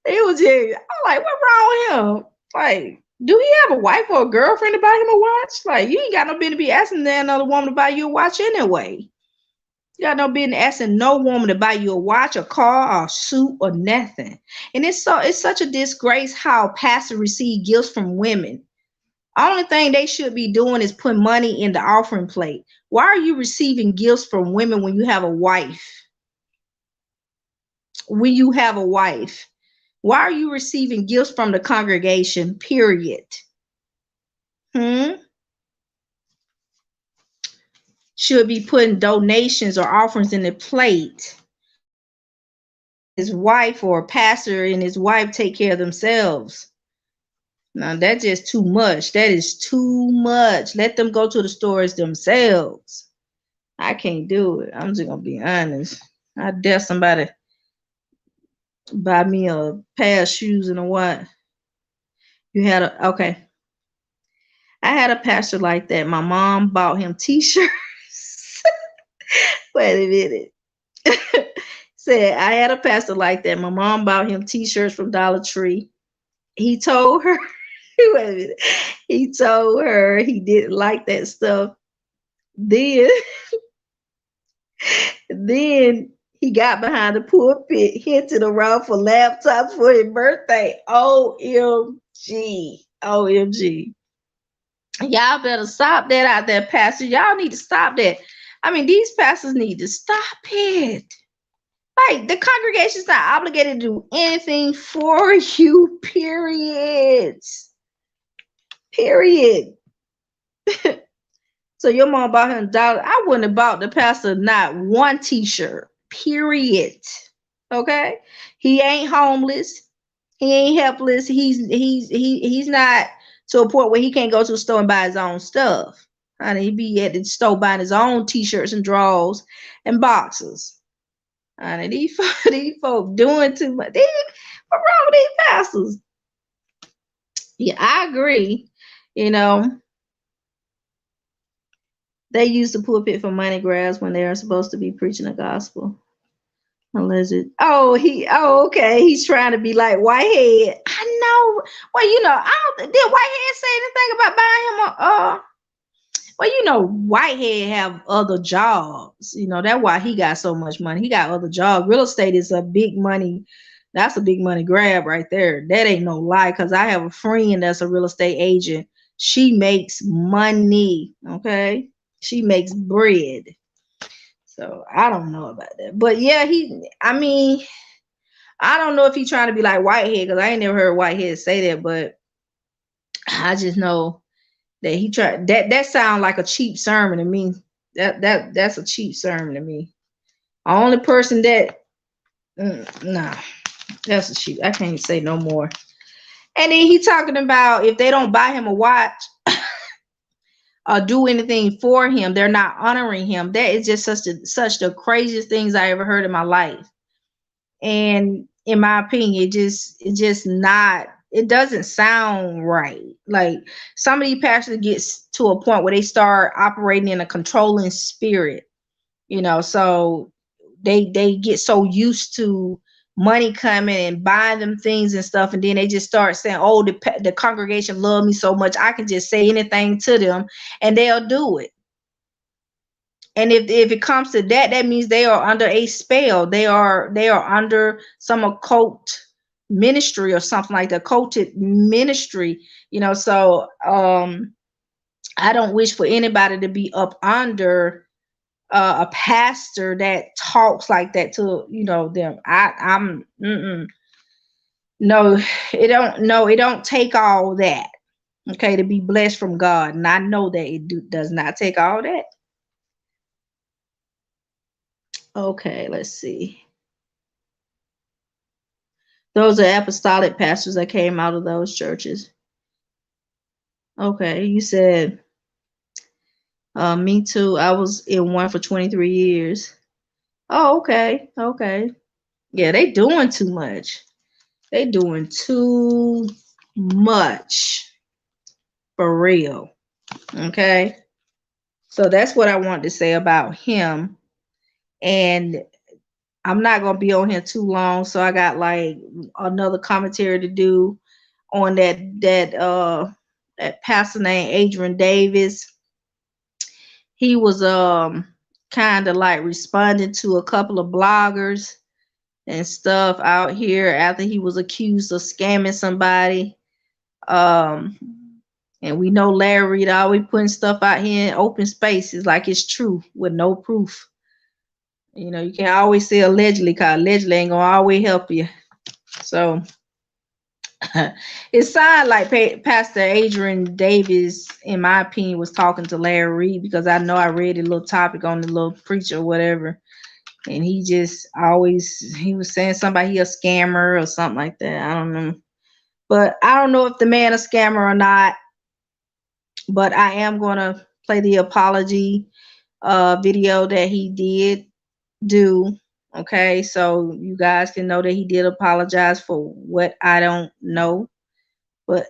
It was just, I'm like, what wrong with him? Like, do he have a wife or a girlfriend to buy him a watch? Like, you ain't got no business to be asking that another woman to buy you a watch anyway. You got no business asking no woman to buy you a watch, a car, or a suit, or nothing. And it's such a disgrace how pastors receive gifts from women. Only thing they should be doing is putting money in the offering plate. Why are you receiving gifts from women when you have a wife? When you have a wife, why are you receiving gifts from the congregation? Period. Should be putting donations or offerings in the plate. His wife or a pastor and his wife take care of themselves. Now that's just too much. That is too much. Let them go to the stores themselves. I can't do it. I'm just gonna be honest. I dare somebody buy me a pair of shoes and a what? Okay. I had a pastor like that. My mom bought him t-shirts. Wait a minute. Said I had a pastor like that. My mom bought him t-shirts from Dollar Tree. He told her, wait a minute. He told her he didn't like that stuff. Then he got behind the pulpit, hinted around for laptops for his birthday. OMG. OMG. Y'all better stop that out there, pastor. Y'all need to stop that. I mean, these pastors need to stop it. Like, the congregation's not obligated to do anything for you, period. Period. So your mom bought him $1. I wouldn't have bought the pastor not one t-shirt, period. Okay? He ain't homeless. He ain't helpless. He's not to a point where he can't go to the store and buy his own stuff. Honey, he be at the store buying his own t-shirts and drawers and boxes. Honey, these folk doing too much. What's wrong with these pastors? Yeah, I agree. You know, they use the pulpit for money grabs when they are supposed to be preaching the gospel. Unless it, okay. He's trying to be like Whitehead. I know. Well, you know, did Whitehead say anything about buying him a well, you know, Whitehead have other jobs. You know, that's why he got so much money. He got other jobs. Real estate is a big money. That's a big money grab right there. That ain't no lie, because I have a friend that's a real estate agent. She makes money, okay? She makes bread. So I don't know about that. But yeah, I don't know if he's trying to be like Whitehead, because I ain't never heard Whitehead say that, but I just know that he tried. That sounds like a cheap sermon to me. That's a cheap sermon to me. The only person that nah, that's a cheap. I can't say no more. And then he talking about if they don't buy him a watch or do anything for him, they're not honoring him. That is just such the craziest things I ever heard in my life. And in my opinion, it doesn't sound right. Like, some of these pastors gets to a point where they start operating in a controlling spirit, you know, so they get so used to money coming and buying them things and stuff, and then they just start saying, oh, the congregation love me so much, I can just say anything to them and they'll do it. And if it comes to that, that means they are under a spell. They are under some occult ministry or something like the occulted ministry, you know. So I don't wish for anybody to be up under a pastor that talks like that to, you know, them. No, it don't take all that, okay, to be blessed from God. And I know that it does not take all that. Okay, let's see. Those are apostolic pastors that came out of those churches. Okay, you said, me too. I was in one for 23 years. Oh, okay. Yeah, they doing too much. They doing too much. For real. Okay. So that's what I wanted to say about him. And I'm not going to be on here too long. So I got like another commentary to do on that pastor named Adrian Davis. He was kind of like responding to a couple of bloggers and stuff out here after he was accused of scamming somebody. And we know Larry Reid always putting stuff out here in open spaces like it's true with no proof. You know, you can't always say allegedly, because allegedly ain't gonna always help you. So it sounded like Pastor Adrian Davis, in my opinion, was talking to Larry Reid, because I know I read a little topic on the little preacher or whatever. And he was saying somebody he a scammer or something like that. I don't know. But I don't know if the man a scammer or not. But I am going to play the apology video that he did do. Okay, so you guys can know that he did apologize for what I don't know. But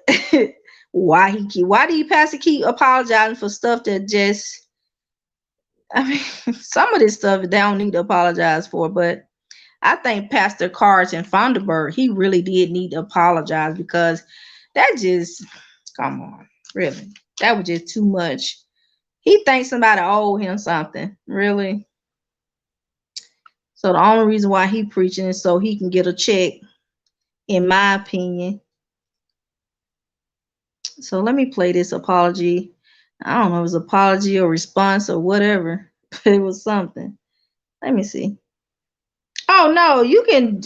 why do you pastor keep apologizing for stuff that just, I mean, some of this stuff they don't need to apologize for, but I think Pastor Carlton Funderburk, he really did need to apologize, because that just, come on, really. That was just too much. He thinks somebody owed him something, really. So the only reason why he preaching is so he can get a check, in my opinion. So let me play this apology. I don't know if it was apology or response or whatever, but it was something. Let me see. Oh no, you can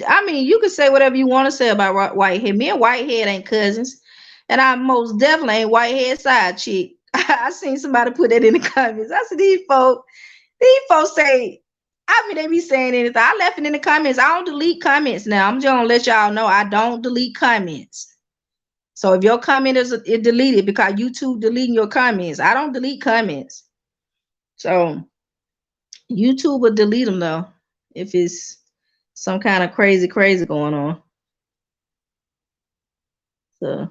say whatever you want to say about Whitehead. Me and Whitehead ain't cousins. And I most definitely ain't Whitehead side chick. I seen somebody put that in the comments. I said, these folks say, they be saying anything. I left it in the comments. I don't delete comments now. I'm just gonna let y'all know I don't delete comments. So if your comment is deleted because YouTube deleting your comments, I don't delete comments. So YouTube will delete them though, if it's some kind of crazy going on. So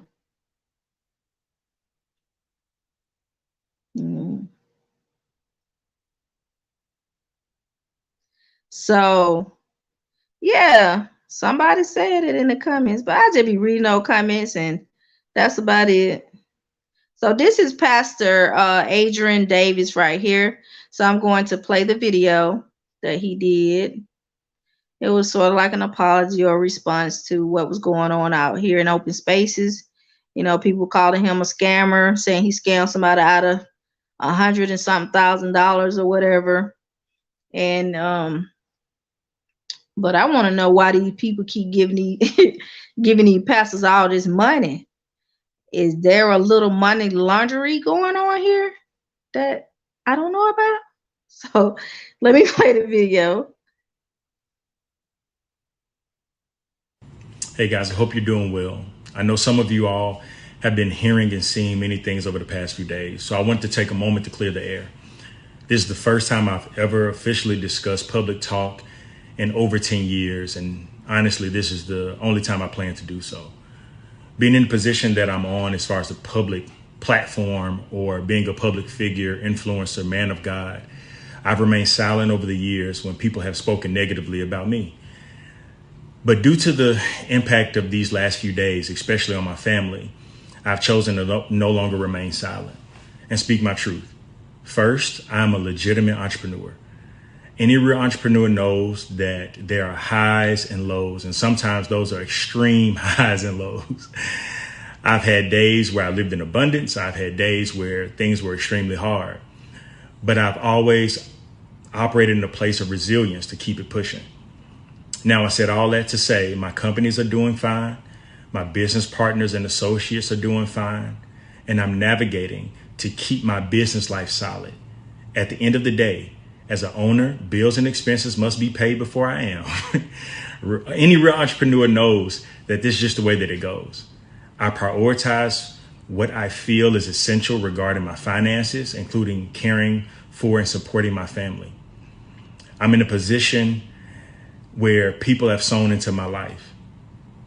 So, yeah, somebody said it in the comments, but I just be reading those comments, and that's about it. So this is Pastor Adrian Davis right here. So I'm going to play the video that he did. It was sort of like an apology or response to what was going on out here in open spaces. You know, people calling him a scammer, saying he scammed somebody out of $100 and something thousand or whatever. And but I want to know why these people keep giving these pastors all this money. Is there a little money laundering going on here that I don't know about? So let me play the video. Hey guys, I hope you're doing well. I know some of you all have been hearing and seeing many things over the past few days, so I want to take a moment to clear the air. This is the first time I've ever officially discussed public talk in over 10 years, and honestly, this is the only time I plan to do so. Being in the position that I'm on as far as the public platform or being a public figure, influencer, man of God, I've remained silent over the years when people have spoken negatively about me. But due to the impact of these last few days, especially on my family, I've chosen to no longer remain silent and speak my truth. First, I'm a legitimate entrepreneur. Any real entrepreneur knows that there are highs and lows, and sometimes those are extreme highs and lows. I've had days where I lived in abundance. I've had days where things were extremely hard, but I've always operated in a place of resilience to keep it pushing. Now, I said all that to say my companies are doing fine. My business partners and associates are doing fine, and I'm navigating to keep my business life solid. At the end of the day, as an owner, bills and expenses must be paid before I am. Any real entrepreneur knows that this is just the way that it goes. I prioritize what I feel is essential regarding my finances, including caring for and supporting my family. I'm in a position where people have sown into my life.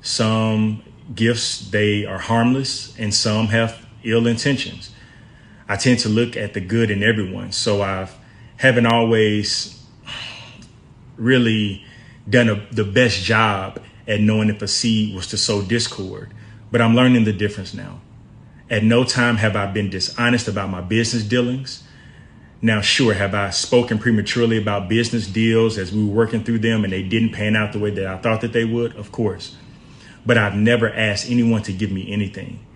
Some gifts, they are harmless, and some have ill intentions. I tend to look at the good in everyone, so I haven't always really done the best job at knowing if a seed was to sow discord, but I'm learning the difference now. At no time have I been dishonest about my business dealings. Now, sure, have I spoken prematurely about business deals as we were working through them and they didn't pan out the way that I thought that they would? Of course. But I've never asked anyone to give me anything,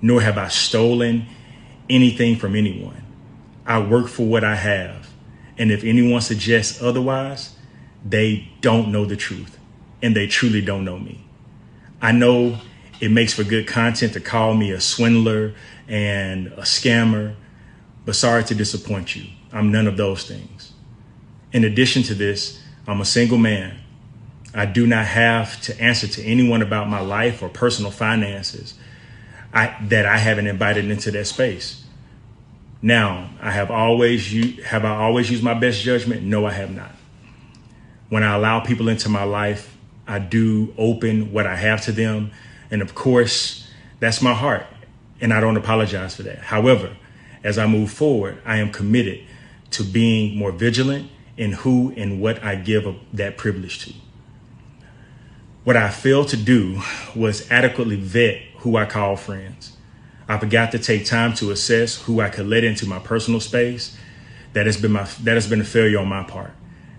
nor have I stolen anything from anyone. I work for what I have. And if anyone suggests otherwise, they don't know the truth and they truly don't know me. I know it makes for good content to call me a swindler and a scammer, but sorry to disappoint you. I'm none of those things. In addition to this, I'm a single man. I do not have to answer to anyone about my life or personal finances that I haven't invited into that space. Now, have I always used my best judgment? No, I have not. When I allow people into my life, I do open what I have to them. And of course, that's my heart. And I don't apologize for that. However, as I move forward, I am committed to being more vigilant in who and what I give that privilege to. What I failed to do was adequately vet who I call friends. I forgot to take time to assess who I could let into my personal space. That has been a failure on my part.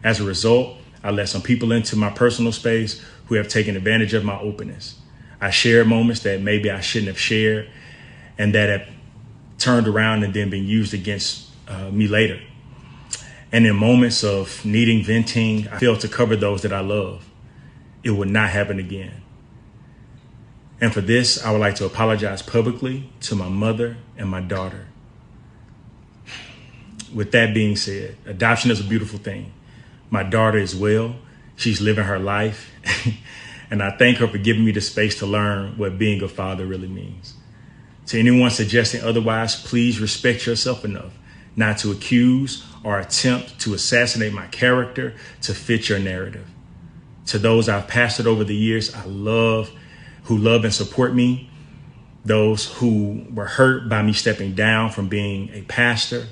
As a result, I let some people into my personal space who have taken advantage of my openness. I shared moments that maybe I shouldn't have shared and that have turned around and then been used against me later. And in moments of needing venting, I failed to cover those that I love. It will not happen again. And for this, I would like to apologize publicly to my mother and my daughter. With that being said, adoption is a beautiful thing. My daughter is well. She's living her life. And I thank her for giving me the space to learn what being a father really means. To anyone suggesting otherwise, please respect yourself enough not to accuse or attempt to assassinate my character to fit your narrative. To those I've pastored over the years, who love and support me, those who were hurt by me stepping down from being a pastor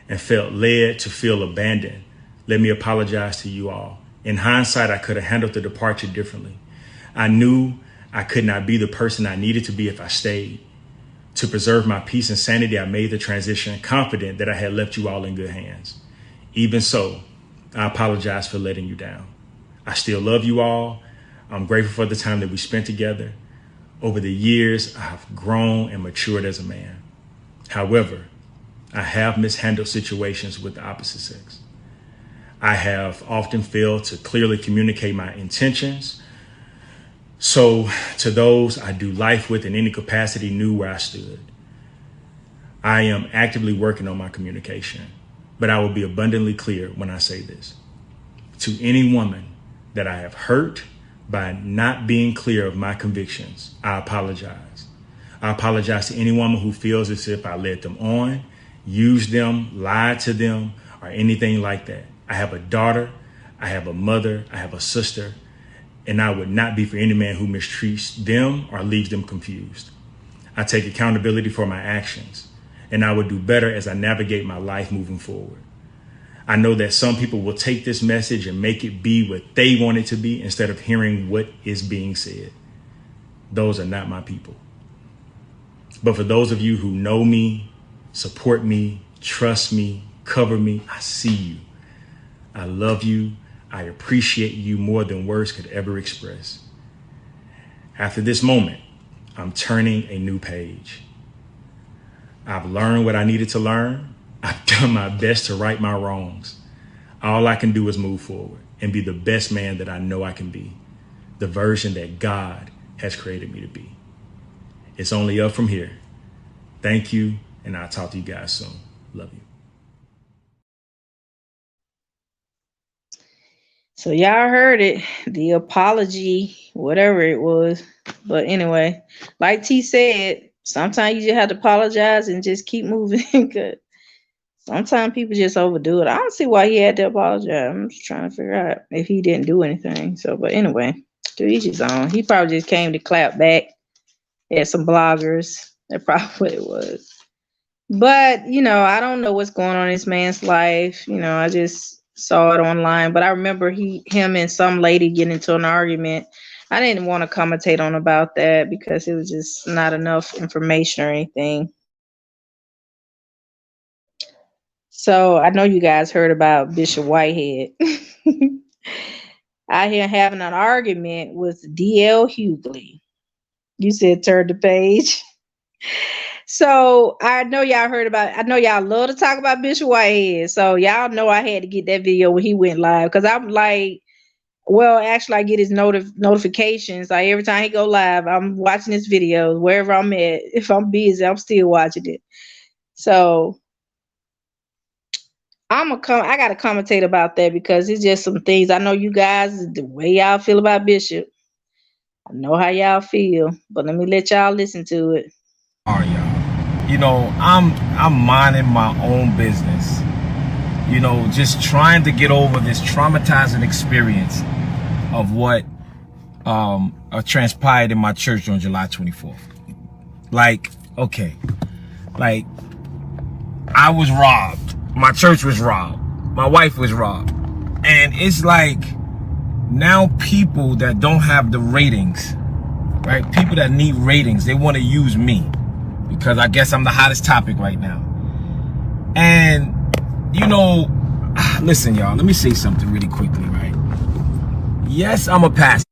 and felt led to feel abandoned, let me apologize to you all. In hindsight, I could have handled the departure differently. I knew I could not be the person I needed to be if I stayed. To preserve my peace and sanity, I made the transition confident that I had left you all in good hands. Even so, I apologize for letting you down. I still love you all. I'm grateful for the time that we spent together. Over the years, I've grown and matured as a man. However, I have mishandled situations with the opposite sex. I have often failed to clearly communicate my intentions. So to those I do life with in any capacity knew where I stood. I am actively working on my communication, but I will be abundantly clear when I say this. To any woman that I have hurt by not being clear of my convictions, I apologize. I apologize to any woman who feels as if I led them on, used them, lied to them, or anything like that. I have a daughter, I have a mother, I have a sister, and I would not be for any man who mistreats them or leaves them confused. I take accountability for my actions, and I would do better as I navigate my life moving forward. I know that some people will take this message and make it be what they want it to be instead of hearing what is being said. Those are not my people. But for those of you who know me, support me, trust me, cover me, I see you. I love you. I appreciate you more than words could ever express. After this moment, I'm turning a new page. I've learned what I needed to learn. I've done my best to right my wrongs. All I can do is move forward and be the best man that I know I can be, the version that God has created me to be. It's only up from here. Thank you, and I'll talk to you guys soon. Love you. So y'all heard it, the apology, whatever it was. But anyway, like T said, sometimes you just have to apologize and just keep moving. Good. Sometimes people just overdo it. I don't see why he had to apologize. I'm just trying to figure out if he didn't do anything. So, but anyway, to each his own. He probably just came to clap back at some bloggers. That's probably what it was. But, I don't know what's going on in this man's life. I just saw it online. But I remember him and some lady getting into an argument. I didn't want to commentate on about that because it was just not enough information or anything. So I know you guys heard about Bishop Whitehead. I hear having an argument with D.L. Hughley. You said turn the page. So I know y'all heard about, I know y'all love to talk about Bishop Whitehead. So y'all know I had to get that video when he went live. Because I'm like, well, actually I get his notifications. Like every time he go live, I'm watching his videos wherever I'm at. If I'm busy, I'm still watching it. So I gotta commentate about that because it's just some things. I know you guys, the way y'all feel about Bishop. I know how y'all feel, but let me let y'all listen to it. All right, y'all. You know, I'm minding my own business. You know, just trying to get over this traumatizing experience of what transpired in my church on July 24th. Like, okay, like I was robbed. My church was robbed. My wife was robbed. And it's like now people that don't have the ratings, right? People that need ratings, they want to use me because I guess I'm the hottest topic right now. And, you know, listen, y'all, let me say something really quickly, right? Yes, I'm a pastor.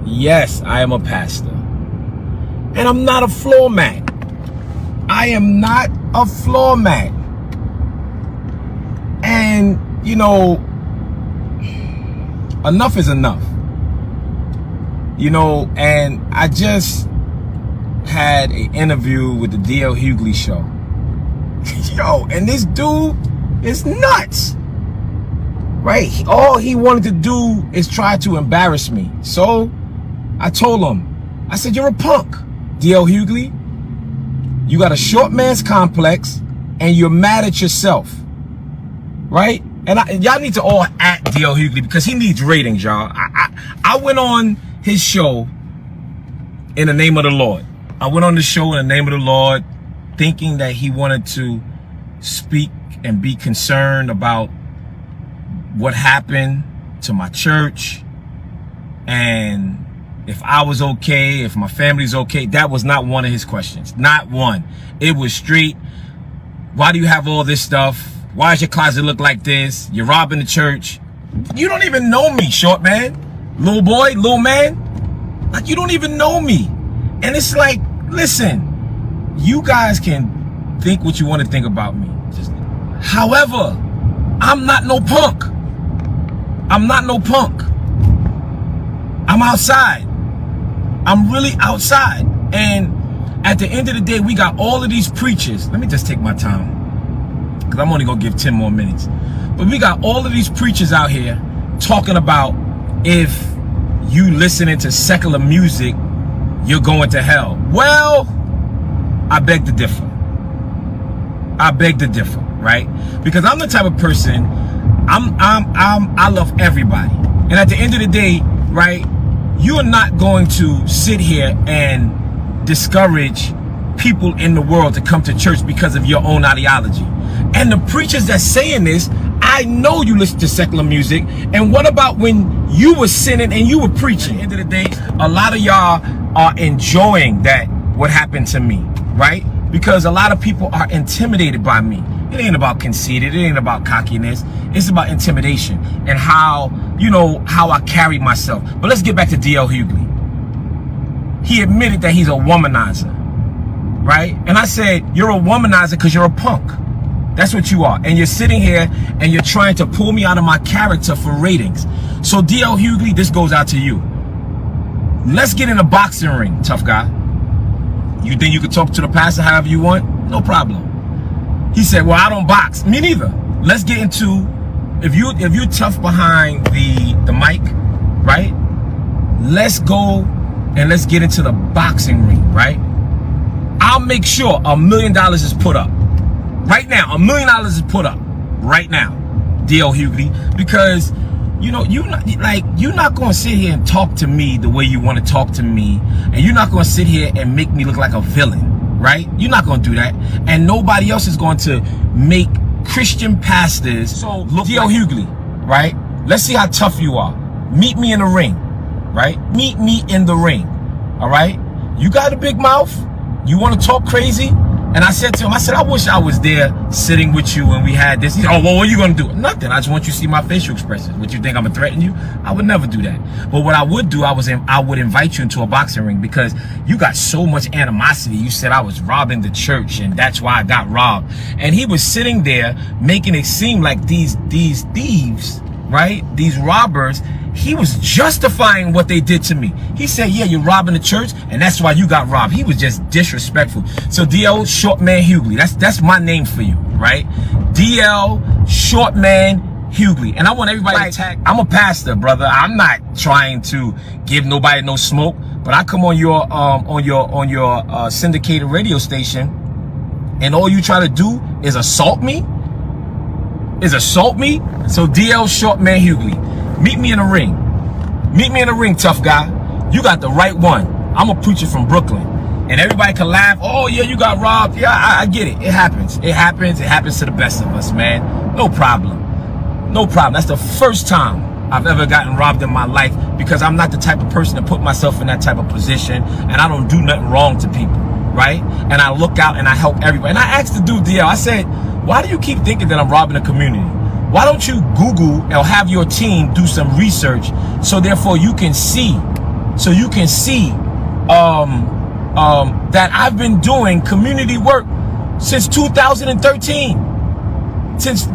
Yes, I am a pastor. And I'm not a floor mat. I am not a floor mat. And, you know, enough is enough. You know, and I just had an interview with the D.L. Hughley show. Yo, and this dude is nuts. Right? All he wanted to do is try to embarrass me. So I told him, I said, you're a punk, D.L. Hughley. You got a short man's complex and you're mad at yourself. Right? And y'all need to all at D.L. Hughley because he needs ratings, y'all. I went on his show in the name of the Lord. I went on the show in the name of the Lord thinking that he wanted to speak and be concerned about what happened to my church and if I was okay, if my family's okay. That was not one of his questions. Not one. It was straight, why do you have all this stuff? Why does your closet look like this? You're robbing the church. You don't even know me, short man. Little boy, little man. Like, you don't even know me. And it's like, listen, you guys can think what you want to think about me. However, I'm not no punk. I'm not no punk. I'm outside. I'm really outside. And at the end of the day, we got all of these preachers. Let me just take my time because I'm only going to give 10 more minutes. But we got all of these preachers out here talking about if you listening to secular music, you're going to hell. Well, I beg to differ. I beg to differ, right? Because I'm the type of person, I love everybody. And at the end of the day, right, you are not going to sit here and discourage people in the world to come to church because of your own ideology. And the preachers that's saying this, I know you listen to secular music. And what about when you were sinning and you were preaching? At the end of the day, a lot of y'all are enjoying that, what happened to me, right? Because a lot of people are intimidated by me. It ain't about conceited. It ain't about cockiness. It's about intimidation and how, you know, how I carry myself. But let's get back to D.L. Hughley. He admitted that he's a womanizer, right? And I said, you're a womanizer because you're a punk. That's what you are. And you're sitting here and you're trying to pull me out of my character for ratings. So D.L. Hughley, this goes out to you. Let's get in a boxing ring, tough guy. You think you could talk to the pastor however you want? No problem. He said, well, I don't box. Me neither. Let's get into, if you're tough behind the mic, right? Let's go and let's get into the boxing ring, right? I'll make sure $1 million is put up. Right now, $1 million is put up. Right now, D.L. Hughley. Because, you know, you're not going to sit here and talk to me the way you want to talk to me. And you're not going to sit here and make me look like a villain. Right? You're not going to do that. And nobody else is going to make Christian pastors look D.L. Hughley, right? Let's see how tough you are. Meet me in the ring, right? Meet me in the ring, all right? You got a big mouth. You want to talk crazy, And I said to him, I said, I wish I was there sitting with you when we had this. He said, oh, well, what are you going to do? Nothing. I just want you to see my facial expressions. Would you think I'm going to threaten you? I would never do that. But what I would do, I would invite you into a boxing ring because you got so much animosity. You said I was robbing the church and that's why I got robbed. And he was sitting there making it seem like these thieves, right? These robbers, he was justifying what they did to me. He said, yeah, you're robbing the church and that's why you got robbed. He was just disrespectful. So DL Short Man Hughley, that's my name for you, right? DL Short Man Hughley. And I want everybody to tag. I'm a pastor, brother. I'm not trying to give nobody no smoke, but I come on your syndicated radio station and all you try to do is assault me. So DL Short Man Hughley, meet me in a ring. Meet me in a ring, tough guy. You got the right one. I'm a preacher from Brooklyn. And everybody can laugh. Oh, yeah, you got robbed. Yeah, I get it. It happens. It happens to the best of us, man. No problem. No problem. That's the first time I've ever gotten robbed in my life because I'm not the type of person to put myself in that type of position. And I don't do nothing wrong to people, right? And I look out and I help everybody. And I asked the dude, DL, I said, why do you keep thinking that I'm robbing the community? Why don't you Google or have your team do some research so therefore you can see that I've been doing community work since 2013, since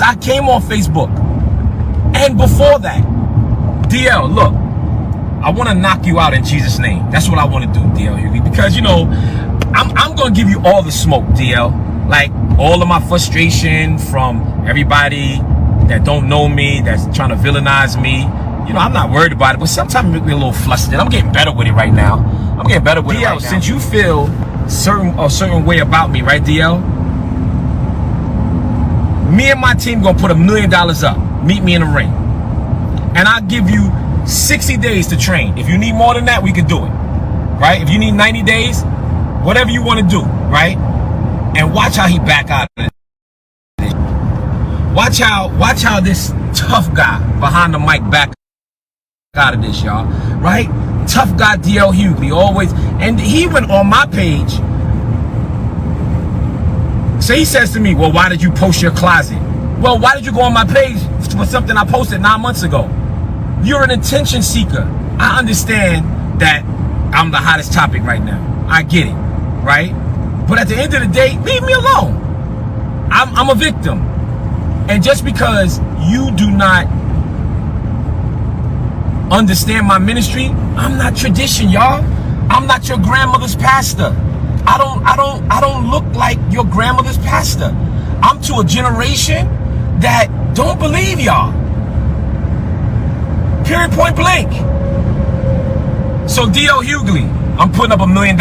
I came on Facebook, and before that. DL, look, I want to knock you out in Jesus' name. That's what I want to do, DL, because you know I'm gonna give you all the smoke, DL. Like all of my frustration from everybody that don't know me, that's trying to villainize me. You know, I'm not worried about it, but sometimes it make me a little flustered. I'm getting better with it right now. DL, since you feel a certain way about me, right, DL? Me and my team gonna put $1 million up. Meet me in the ring. And I'll give you 60 days to train. If you need more than that, we can do it. Right? If you need 90 days, whatever you want to do, right? And watch how he back out of it. Watch how this tough guy behind the mic back out of this, y'all. Right? Tough guy DL Hughley always. And he went on my page. So he says to me, well, why did you post your closet? Well, why did you go on my page for something I posted 9 months ago? You're an attention seeker. I understand that I'm the hottest topic right now. I get it, right? But at the end of the day, leave me alone. I'm a victim. And just because you do not understand my ministry, I'm not tradition, y'all. I'm not your grandmother's pastor. I don't look like your grandmother's pastor. I'm to a generation that don't believe y'all. Period, point blank. So DL Hughley, I'm putting up $1 million.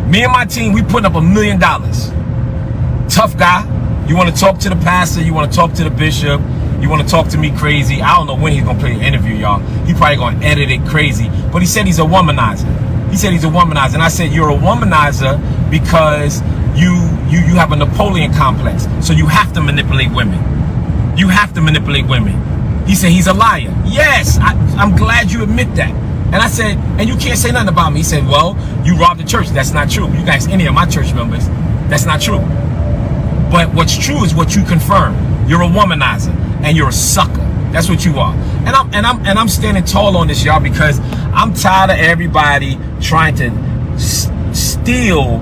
Me and my team, we putting up $1 million. Tough guy. You want to talk to the pastor, you want to talk to the bishop, you want to talk to me crazy. I don't know when he's going to play the interview, y'all. He probably going to edit it crazy. But he said he's a womanizer. And I said, you're a womanizer because you have a Napoleon complex. So you have to manipulate women. He said he's a liar. Yes, I'm glad you admit that. And I said, and you can't say nothing about me. He said, well, you robbed the church. That's not true. You guys, any of my church members, that's not true. But what's true is what you confirm. You're a womanizer and you're a sucker. That's what you are. And I'm standing tall on this, y'all, because I'm tired of everybody trying to steal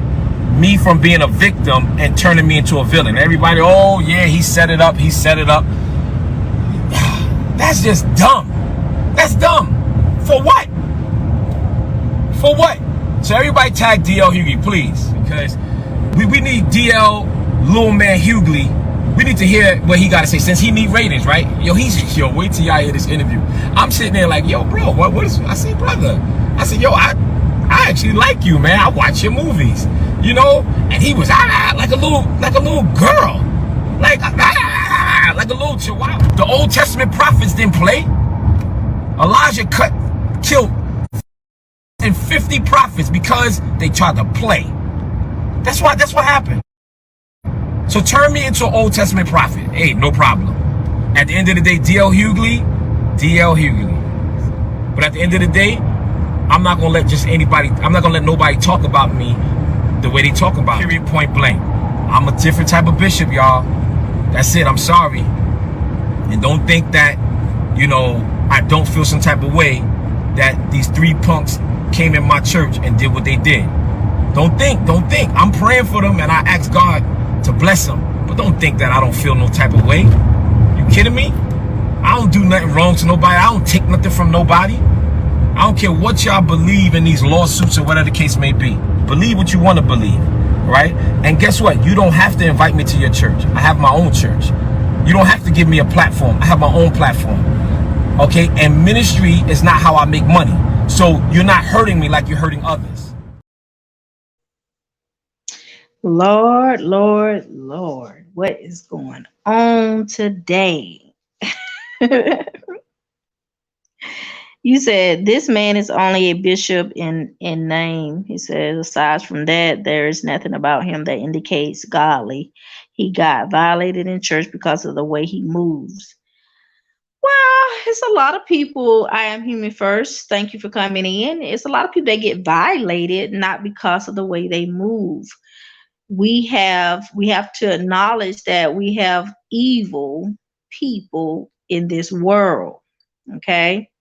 me from being a victim and turning me into a villain. Everybody, oh yeah, he set it up. That's just dumb. That's dumb. For what? So everybody tag DL Hughley, please, because we need DL Little Man Hughley. We need to hear what he got to say, since he need ratings, right? Yo, wait till y'all hear this interview. I'm sitting there like, yo, bro, what is? I said, brother. I said, yo, I actually like you, man. I watch your movies, you know. And he was like a little girl, like a little chihuahua. The Old Testament prophets didn't play. Elijah killed 50 prophets because they tried to play. That's what happened. So turn me into an Old Testament prophet. Hey, no problem. At the end of the day, DL Hughley. But at the end of the day, I'm not gonna let nobody talk about me the way they talk about it. Period, point blank. I'm a different type of bishop, y'all. That's it. I'm sorry. And don't think that, you know, I don't feel some type of way that these 3 punks came in my church and did what they did. Don't think. I'm praying for them and I ask God to bless them. But don't think that I don't feel no type of way. You kidding me? I don't do nothing wrong to nobody. I don't take nothing from nobody. I don't care what y'all believe in these lawsuits or whatever the case may be. Believe what you want to believe, right? And guess what? You don't have to invite me to your church. I have my own church. You don't have to give me a platform. I have my own platform. Okay? And ministry is not how I make money. So you're not hurting me like you're hurting others. Lord, what is going on today? You said this man is only a bishop in name. He says, aside from that, there is nothing about him that indicates godly. He got violated in church because of the way he moves. Well, it's a lot of people. I am human first. Thank you for coming in. It's a lot of people that get violated not because of the way they move. We have to acknowledge that we have evil people in this world. Okay.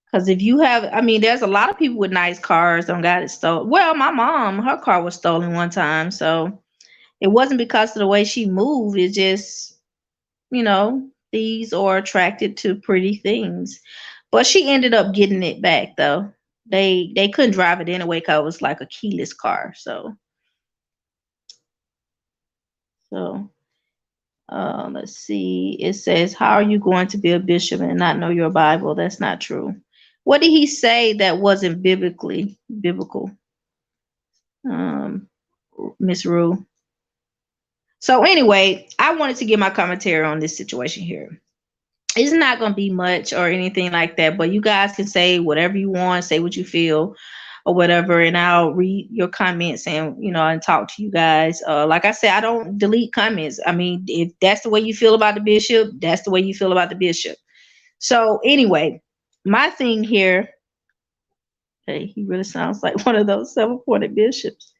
Because if you have, I mean, there's a lot of people with nice cars don't got it stolen. Well, my mom, her car was stolen one time. So it wasn't because of the way she moved. It's just, you know, thieves are attracted to pretty things. But she ended up getting it back, though. They couldn't drive it anyway because it was like a keyless car. So let's see. It says, how are you going to be a bishop and not know your Bible? That's not true. What did he say that wasn't biblical? Miss Rue. So anyway, I wanted to give my commentary on this situation here. It's not going to be much or anything like that, but you guys can say whatever you want, say what you feel or whatever, and I'll read your comments and, you know, and talk to you guys. Like I said, I don't delete comments. I mean, if that's the way you feel about the bishop, that's the way you feel about the bishop. So anyway, my thing here, hey, he really sounds like one of those self-appointed bishops.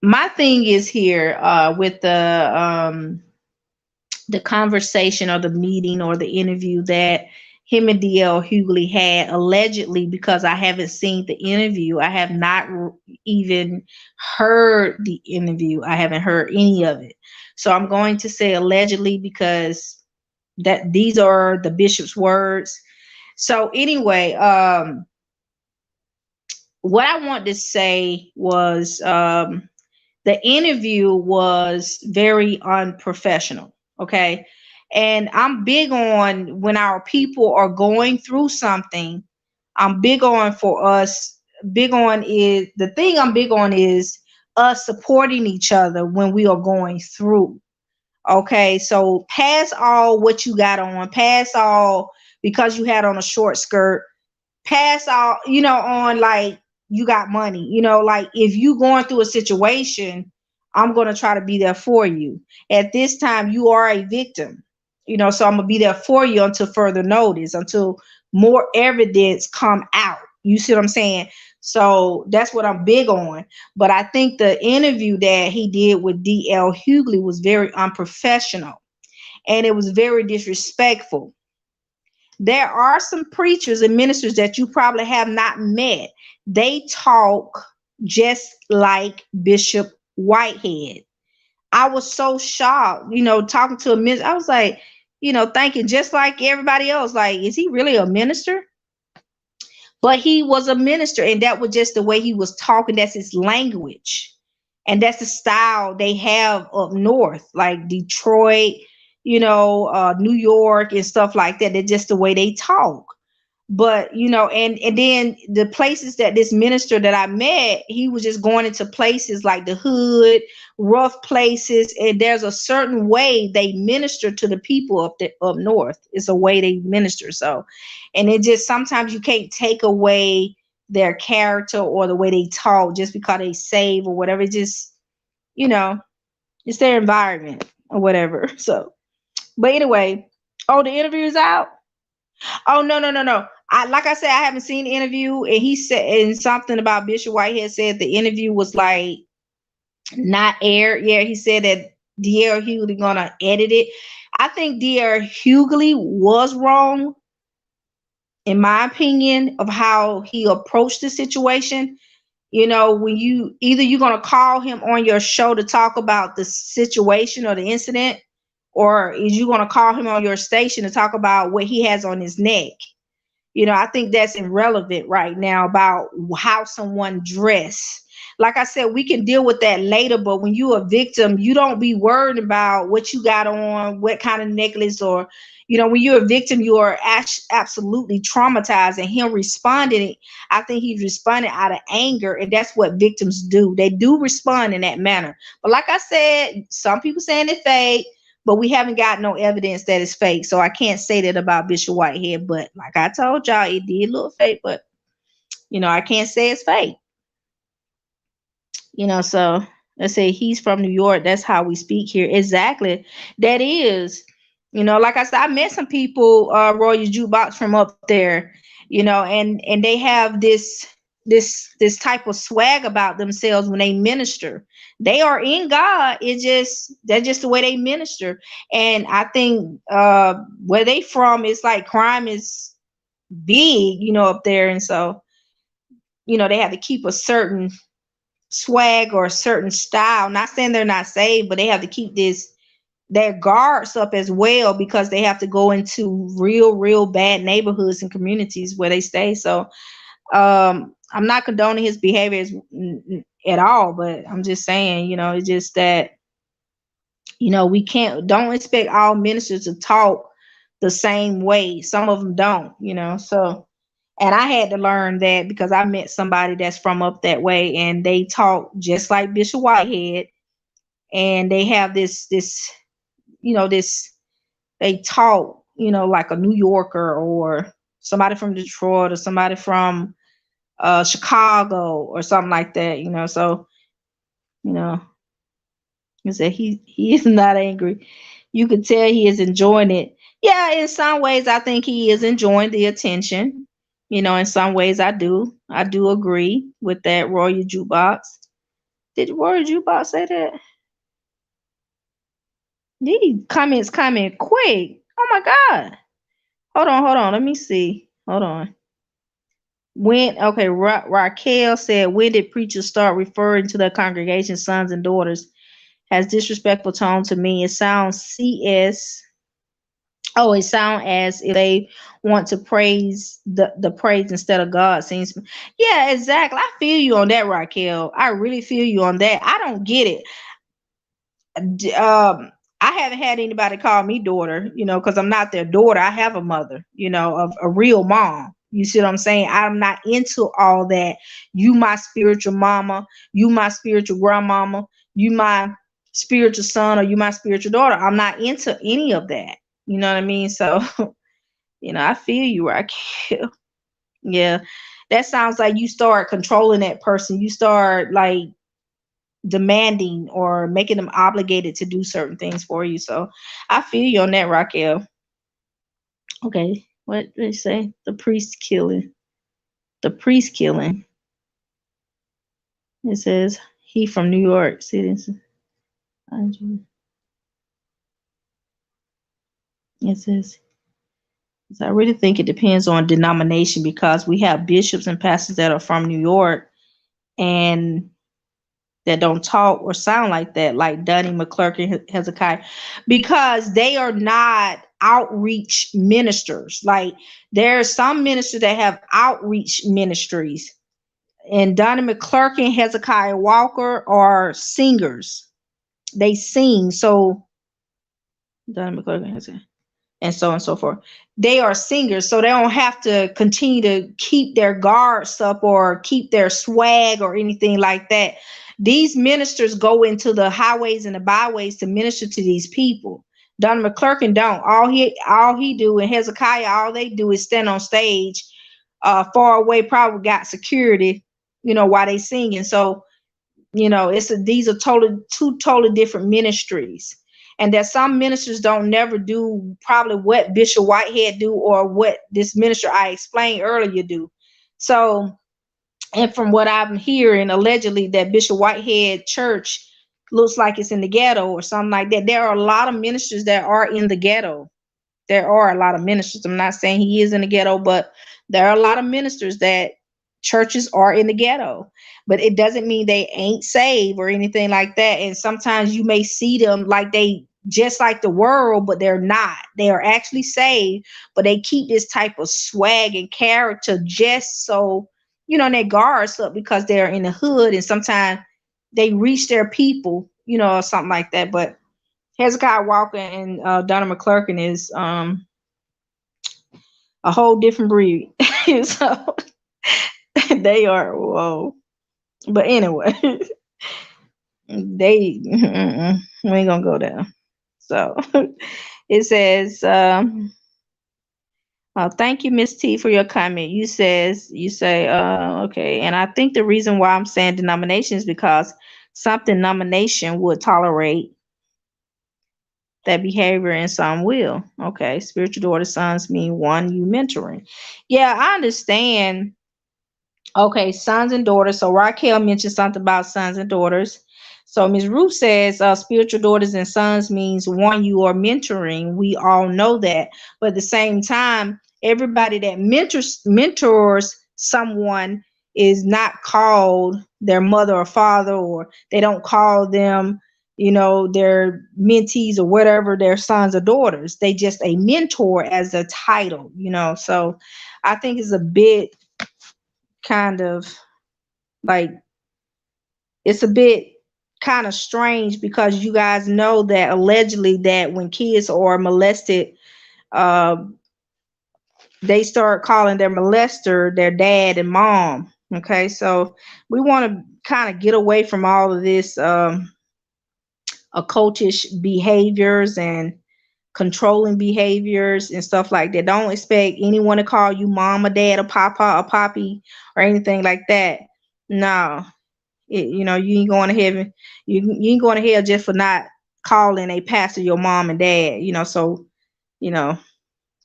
My thing is here with the conversation or the meeting or the interview that him and D.L. Hughley had, allegedly, because I haven't seen the interview. I have not even heard the interview. I haven't heard any of it. So I'm going to say allegedly because that these are the bishop's words. So anyway, what I want to say was the interview was very unprofessional. Okay. And I'm big on when our people are going through something, I'm big on us us supporting each other when we are going through. Okay. So pass all what you got on, pass all because you had on a short skirt, pass all, you know, on like you got money, you know, like if you going through a situation, I'm going to try to be there for you. At this time, you are a victim, you know, so I'm going to be there for you until further notice, until more evidence come out. You see what I'm saying? So that's what I'm big on. But I think the interview that he did with D.L. Hughley was very unprofessional and it was very disrespectful. There are some preachers and ministers that you probably have not met. They talk just like Bishop Whitehead. I was so shocked, you know, talking to a minister. I was like, you know, thinking just like everybody else, like, is he really a minister? But he was a minister, and that was just the way he was talking. That's his language. And that's the style they have up north, like Detroit, you know, New York and stuff like that. That's just the way they talk. But, you know, and then the places that this minister that I met, he was just going into places like the hood, rough places. And there's a certain way they minister to the people up north. It's a way they minister. So, and it just, sometimes you can't take away their character or the way they talk just because they save or whatever. It just, you know, it's their environment or whatever. So, but anyway, oh, the interview is out. Oh, no. like I said, I haven't seen the interview, and he said, and something about Bishop Whitehead said the interview was like not aired. Yeah, he said that D.L. Hughley gonna edit it. I think D.L. Hughley was wrong, in my opinion, of how he approached the situation. You know, when you're gonna call him on your show to talk about the situation or the incident, or is you gonna call him on your station to talk about what he has on his neck? You know, I think that's irrelevant right now about how someone dress. Like I said, we can deal with that later, but when you're a victim, you don't be worried about what you got on, what kind of necklace, or, you know, when you're a victim, you are absolutely traumatized. And him responding, I think he's responding out of anger, and that's what victims do. They do respond in that manner. But like I said, some people saying it's fake, but we haven't got no evidence that it's fake. So I can't say that about Bishop Whitehead. But like I told y'all, it did look fake, but, you know, I can't say it's fake. You know, so let's say he's from New York. That's how we speak here. Exactly. That is, you know, like I said, I met some people, Royal Jukebox, from up there, you know, and they have this type of swag about themselves when they minister. They are in God. That's just the way they minister. And I think where they from, it's like crime is big, you know, up there. And so, you know, they have to keep a certain swag or a certain style. Not saying they're not saved, but they have to keep their guards up as well, because they have to go into real bad neighborhoods and communities where they stay. So I'm not condoning his behavior at all, but I'm just saying, you know, it's just that, you know, don't expect all ministers to talk the same way. Some of them don't, you know. So, and I had to learn that because I met somebody that's from up that way, and they talk just like Bishop Whitehead, and they have this, you know, they talk, you know, like a New Yorker or somebody from Detroit or somebody from Chicago or something like that, you know. So, you know, he said he is not angry. You could tell he is enjoying it. Yeah, in some ways I think he is enjoying the attention. You know, in some ways I do agree with that. Royal Jukebox. Did Royal Jukebox say that? These comments coming quick. Oh my God. Hold on. Let me see. Hold on. Raquel said, when did preachers start referring to their congregation's sons and daughters has disrespectful tone to me? It sounds it sounds as if they want to praise the praise instead of God. Seems, yeah, exactly. I feel you on that, Raquel. I really feel you on that. I don't get it. I haven't had anybody call me daughter, you know, because I'm not their daughter. I have a mother, you know, of a real mom. You see what I'm saying? I'm not into all that. You my spiritual mama, you my spiritual grandmama, you my spiritual son, or you my spiritual daughter. I'm not into any of that. You know what I mean? So, you know, I feel you, Raquel. Yeah. That sounds like you start controlling that person. You start like demanding or making them obligated to do certain things for you. So I feel you on that, Raquel. Okay, what did they say? The priest killing. It says he from New York City. It says, I really think it depends on denomination, because we have bishops and pastors that are from New York and that don't talk or sound like that, like Dunny, McClurk, and Hezekiah, because they are not outreach ministers. Like there are some ministers that have outreach ministries, and Dunny, McClurk, and Hezekiah Walker are singers. They sing. So Dunny, McClurk, and Hezekiah, and so on and so forth. They are singers, so they don't have to continue to keep their guards up or keep their swag or anything like that. These ministers go into the highways and the byways to minister to these people. Don McClurkin don't. All he do, and Hezekiah, all they do is stand on stage, far away, probably got security, you know, while they singing. So, you know, these are two totally different ministries. and that some ministers don't never do probably what Bishop Whitehead do or what this minister I explained earlier do. So, and from what I'm hearing, allegedly that Bishop Whitehead church looks like it's in the ghetto or something like that. There are a lot of ministers that are in the ghetto. There are a lot of ministers. I'm not saying he is in the ghetto, but there are a lot of ministers that churches are in the ghetto. But it doesn't mean they ain't saved or anything like that. And sometimes you may see them like they just like the world, but they're not. They are actually saved, but they keep this type of swag and character just so, you know, their guards up because they're in the hood, and sometimes they reach their people, you know, or something like that. But Hezekiah Walker and Donna McClurkin is a whole different breed. So they are, whoa. But anyway, we ain't gonna go there. So it says, thank you, Miss T, for your comment. You say, okay. And I think the reason why I'm saying denomination is because some denomination would tolerate that behavior and some will. Okay. Spiritual daughter sons mean one you mentoring. Yeah, I understand. Okay, sons and daughters. So Raquel mentioned something about sons and daughters. So Ms. Ruth says spiritual daughters and sons means one you are mentoring. We all know that. But at the same time, everybody that mentors someone is not called their mother or father, or they don't call them, you know, their mentees or whatever, their sons or daughters. They just a mentor as a title, you know. So I think it's a bit kind of like, it's a bit kind of strange, because you guys know that allegedly that when kids are molested, they start calling their molester their dad and mom. Okay, so we want to kind of get away from all of this occultish behaviors and controlling behaviors and stuff like that. Don't expect anyone to call you mom or dad or papa or poppy or anything like that. No, you know, you ain't going to heaven. You ain't going to hell just for not calling a pastor your mom and dad, you know. So, you know,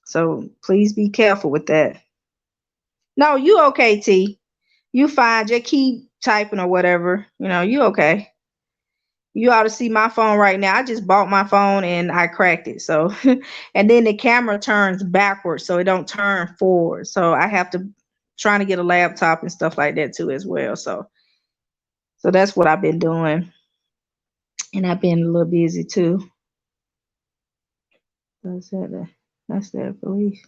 so please be careful with that. No, you okay, T. You fine. Just keep typing or whatever. You know, you okay. You ought to see my phone right now. I just bought my phone and I cracked it. So, and then the camera turns backwards, so it don't turn forward. So I have to trying to get a laptop and stuff like that too as well. So that's what I've been doing. And I've been a little busy too. That's that belief.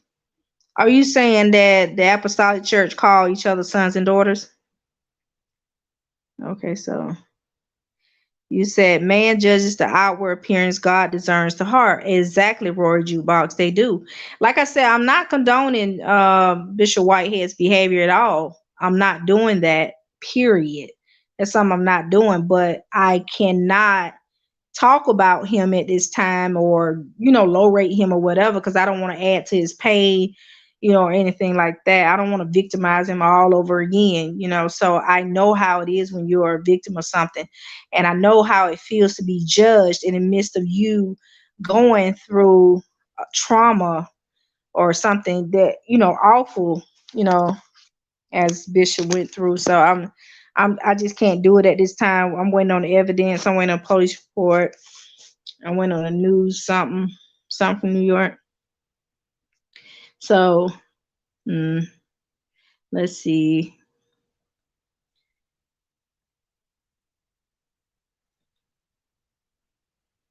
Are you saying that the Apostolic Church call each other sons and daughters? Okay, so you said man judges the outward appearance, God discerns the heart. Exactly, Rory Jukebox. They do. Like I said, I'm not condoning Bishop Whitehead's behavior at all. I'm not doing that, period. That's something I'm not doing, but I cannot talk about him at this time, or, you know, low rate him or whatever, because I don't want to add to his pain, you know, or anything like that. I don't want to victimize him all over again, you know. So I know how it is when you're a victim of something, and I know how it feels to be judged in the midst of you going through trauma or something that, you know, awful, you know, as Bishop went through. So I just can't do it at this time. I'm waiting on the evidence. I'm waiting on a police report. I went on the news, something from New York. So, let's see.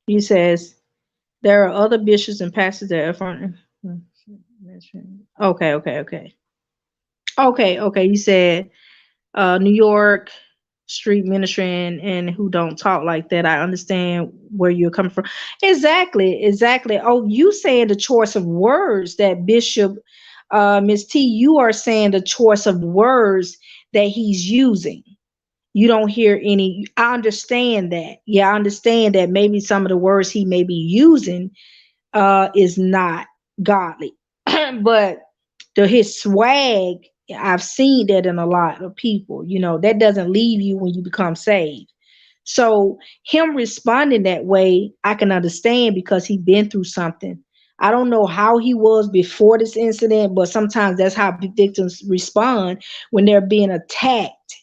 He says there are other bishops and pastors that are from. Okay. You said New York street ministry and who don't talk like that. I understand where you're coming from. Exactly. Oh, you saying the choice of words that Bishop Miss T, you are saying the choice of words that he's using. You don't hear any. I understand that. Yeah, I understand that maybe some of the words he may be using is not godly. But his swag, I've seen that in a lot of people. You know, that doesn't leave you when you become saved. So him responding that way, I can understand because he's been through something. I don't know how he was before this incident, but sometimes that's how victims respond when they're being attacked,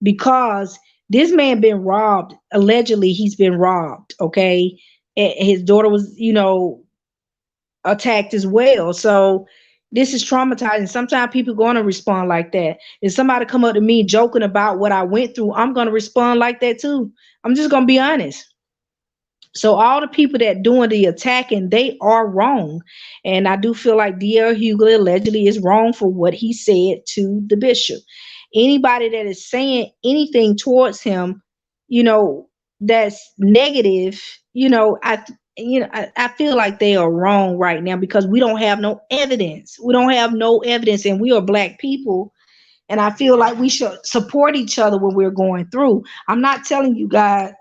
because this man been robbed. Allegedly, he's been robbed. Okay. And his daughter was, attacked as well. So this is traumatizing. Sometimes people going to respond like that. If somebody come up to me joking about what I went through, I'm going to respond like that too. I'm just going to be honest. So all the people that doing the attacking, they are wrong. And I do feel like D.L. Hughley allegedly is wrong for what he said to the bishop. Anybody that is saying anything towards him, that's negative, I feel like they are wrong right now because we don't have no evidence. We don't have no evidence, and we are Black people. And I feel like we should support each other when we're going through. I'm not telling you guys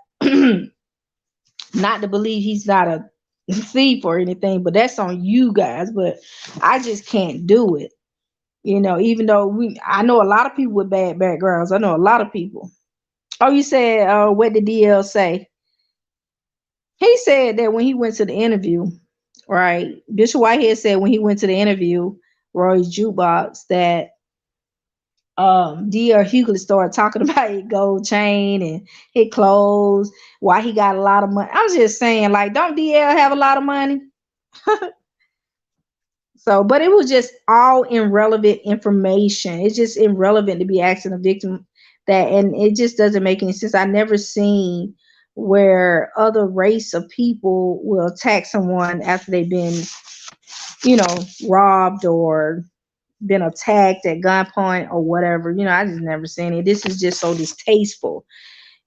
not to believe he's not a thief or anything, but that's on you guys. But I just can't do it. Even though I know a lot of people with bad backgrounds. I know a lot of people. Oh, you said, what did DL say? He said that when he went to the interview, right? Bishop Whitehead said when he went to the interview, Roy's Jukebox, that D.L. Hughley started talking about his gold chain and his clothes, why he got a lot of money. I was just saying, like, don't D.L. have a lot of money? So, but it was just all irrelevant information. It's just irrelevant to be asking a victim that, and it just doesn't make any sense. I never seen where other race of people will attack someone after they've been, robbed or been attacked at gunpoint or whatever. I just never seen it. This is just so distasteful.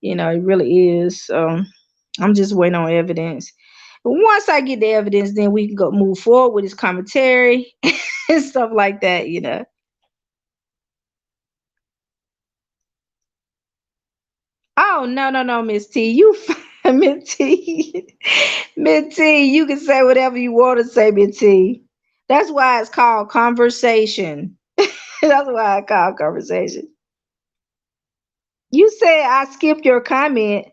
It really is. So I'm just waiting on evidence. But once I get the evidence, then we can go move forward with his commentary and stuff like that, Oh, no, Miss T. You Miss T. Miss T, you can say whatever you want to say, Miss T. That's why it's called conversation. That's why I call conversation. You said I skipped your comment.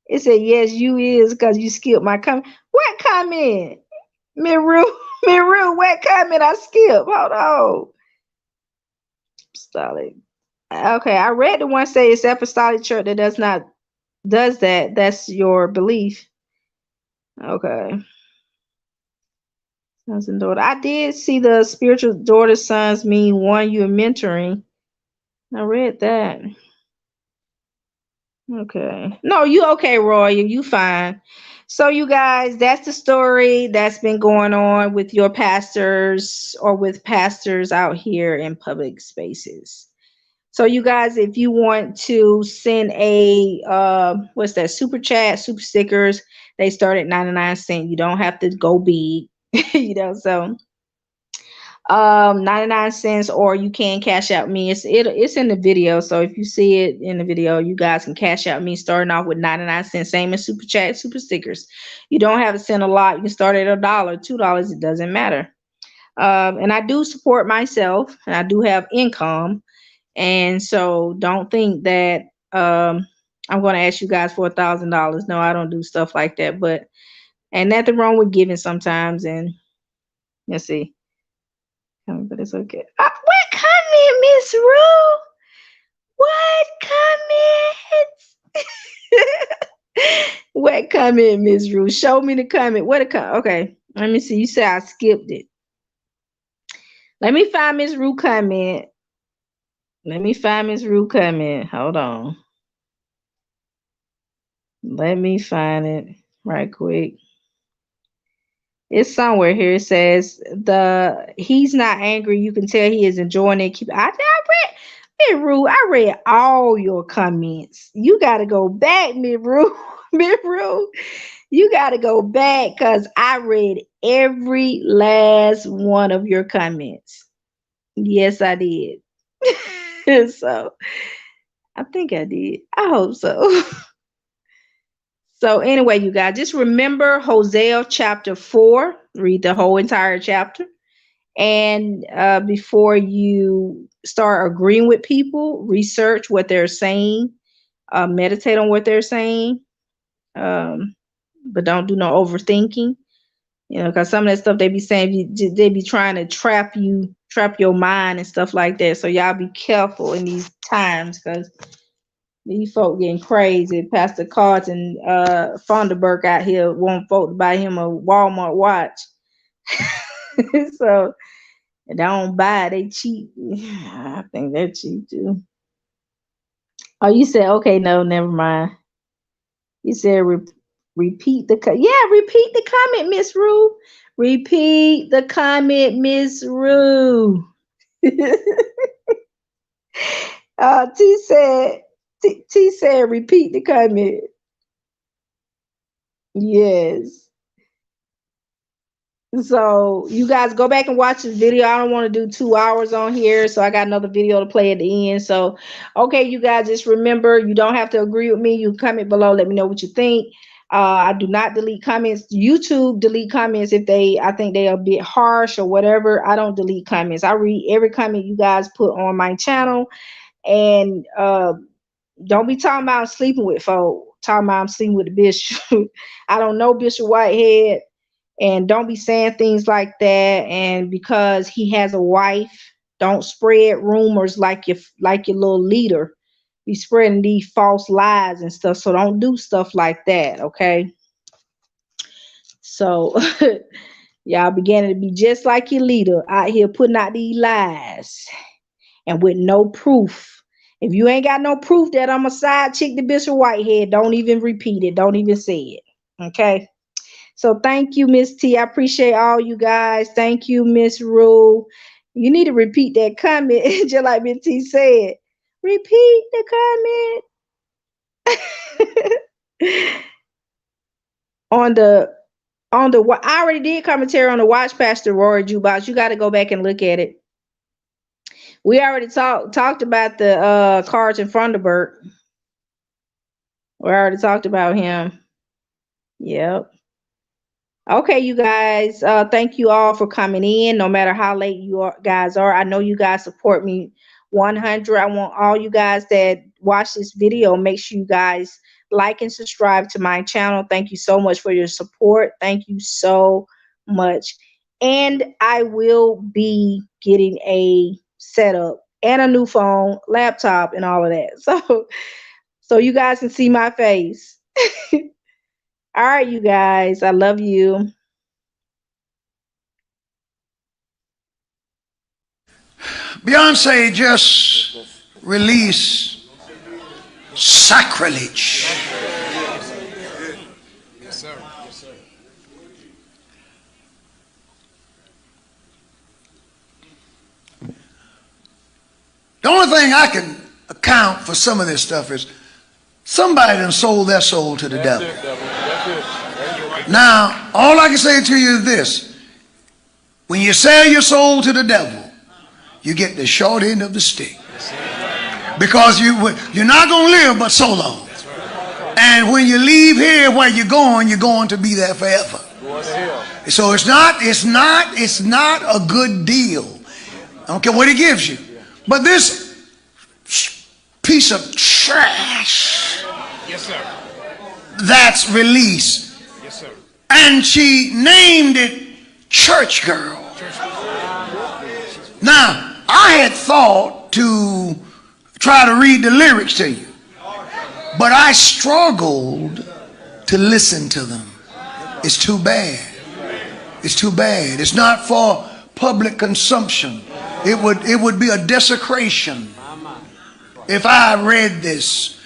It said, yes, you is because you skipped my comment. What comment? Miru, what comment I skipped? Hold on. Apostolic. Okay, I read the one say it's apostolic church that does that. That's your belief. Okay. Sons and daughter. I did see the spiritual daughter sons mean one you're mentoring. I read that. Okay. No, you okay, Roy. You fine. So you guys, that's the story that's been going on with your pastors or with pastors out here in public spaces. So you guys, if you want to send a what's that, super chat, super stickers, they start at 99 cents. You don't have to go big, so 99 cents, or you can cash out me. It's in the video. So if you see it in the video, you guys can cash out me starting off with 99 cents, same as super chat, super stickers. You don't have to send a lot. You can start at $1, $2, it doesn't matter. And I do support myself, and I do have income. And so don't think that I'm going to ask you guys for $1,000. No, I don't do stuff like that. But and nothing wrong with giving sometimes. And let's see. But it's okay. What comment, Miss Rue? What comment? What comment, Miss Rue? Show me the comment. What a comment? Okay, let me see. You said I skipped it. Let me find Miss Rue comment. Hold on. Let me find it right quick. It's somewhere here. It says he's not angry. You can tell he is enjoying it. I read all your comments. You got to go back, Miru. You got to go back because I read every last one of your comments. Yes, I did. So I think I did. I hope so. So anyway, you guys, just remember Hosea chapter 4. Read the whole entire chapter. And before you start agreeing with people, research what they're saying. meditate on what they're saying, but don't do no overthinking. Because some of that stuff they be saying, they be trying to trap your mind and stuff like that. So y'all be careful in these times, because these folk getting crazy. Pastor Carlton, Funderburk out here want folk to buy him a Walmart watch. So they don't buy it, they cheap. I think they're cheap too. Oh, you said, okay, no, never mind. You said repeat the repeat the comment, Miss Rue. Repeat the comment, Miss Rue. T said repeat the comment. Yes. So you guys go back and watch this video. I don't want to do 2 hours on here, so I got another video to play at the end. So, okay, you guys, just remember, you don't have to agree with me. You comment below, let me know what you think. I do not delete comments. YouTube delete comments if I think they are a bit harsh or whatever. I don't delete comments. I read every comment you guys put on my channel. And don't be talking about I'm sleeping with folk. Talking about I'm sleeping with the bishop. I don't know Bishop Whitehead. And don't be saying things like that. And because he has a wife, don't spread rumors like your little leader. Be spreading these false lies and stuff. So don't do stuff like that, okay? So y'all beginning to be just like your leader out here putting out these lies and with no proof. If you ain't got no proof that I'm a side chick to Bishop Whitehead, don't even repeat it. Don't even say it, okay? So thank you, Miss T. I appreciate all you guys. Thank you, Miss Rue. You need to repeat that comment, just like Miss T said. Repeat the comment. I already did commentary on the Watch Pastor Rory Jukebox. You got to go back and look at it. We already talked about the Carlton Funderburk. We already talked about him. Yep. Okay, you guys, thank you all for coming in, no matter how late you guys are. I know you guys support me 100. I want all you guys that watch this video, make sure you guys like and subscribe to my channel. Thank you so much for your support. Thank you so much. And I will be getting a setup and a new phone, laptop, and all of that. So you guys can see my face. All right, you guys, I love you. Beyonce just released Sacrilege. Yes, sir. Yes, sir. The only thing I can account for some of this stuff is somebody done sold their soul to the devil. Now, all I can say to you is this. When you sell your soul to the devil, you get the short end of the stick. Because you're not going to live but so long. And when you leave here where you're going to be there forever. So it's not a good deal. I don't care what he gives you. But this piece of trash, Yes, sir. that's released. Yes, sir. And she named it Church Girl. Now, I had thought to try to read the lyrics to you, but I struggled to listen to them. It's too bad. It's too bad. It's not for public consumption. It would be a desecration if I read this.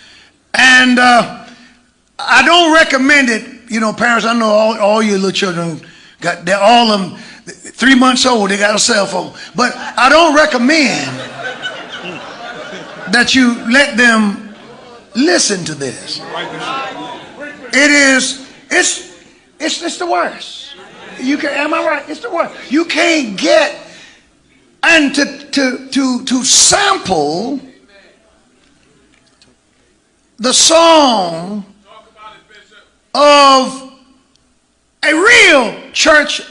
And I don't recommend it. You know, parents, I know all your little children they're all of them 3 months old, they got a cell phone. But I don't recommend that you let them listen to this. It's the worst. Am I right? It's the worst. You can't get and to sample the song of a real church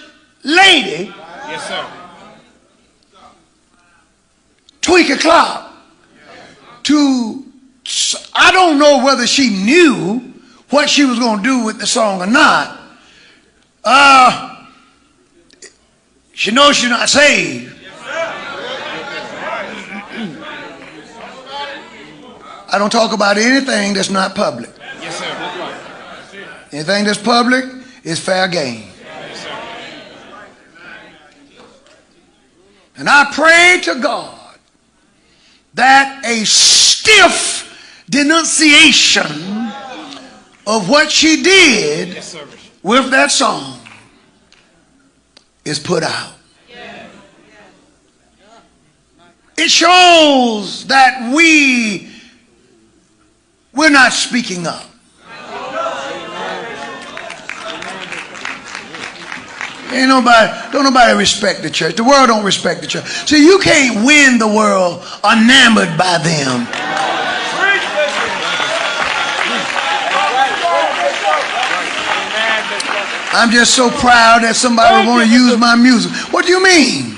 lady. Yes, sir. Tweak a clock to I don't know whether she knew what she was going to do with the song or not. She knows she's not saved. I don't talk about anything that's not public. Yes, sir. Anything that's public is fair game. And I pray to God that a stiff denunciation of what she did with that song is put out. It shows that we're not speaking up. Don't nobody respect the church. The world don't respect the church. So you can't win the world enamored by them. I'm just so proud that somebody would want to use my music. What do you mean?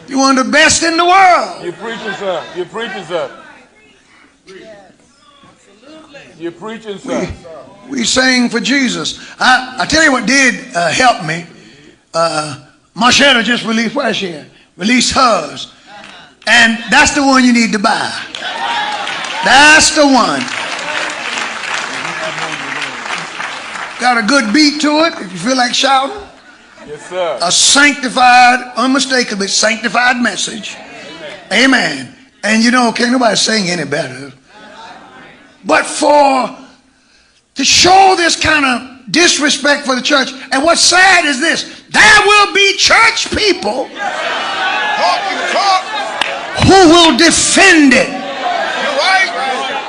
You're one of the best in the world. You're preaching, sir. You're preaching, sir. You're preaching, sir. We sing for Jesus. I tell you what did help me. Marshetta just released, where's she at? Released hers. And that's the one you need to buy. That's the one. Got a good beat to it if you feel like shouting. Yes, sir. A sanctified, unmistakably sanctified message. Amen. And can't nobody sing any better. But to show this kind of disrespect for the church, and what's sad is this, there will be church people who will defend it.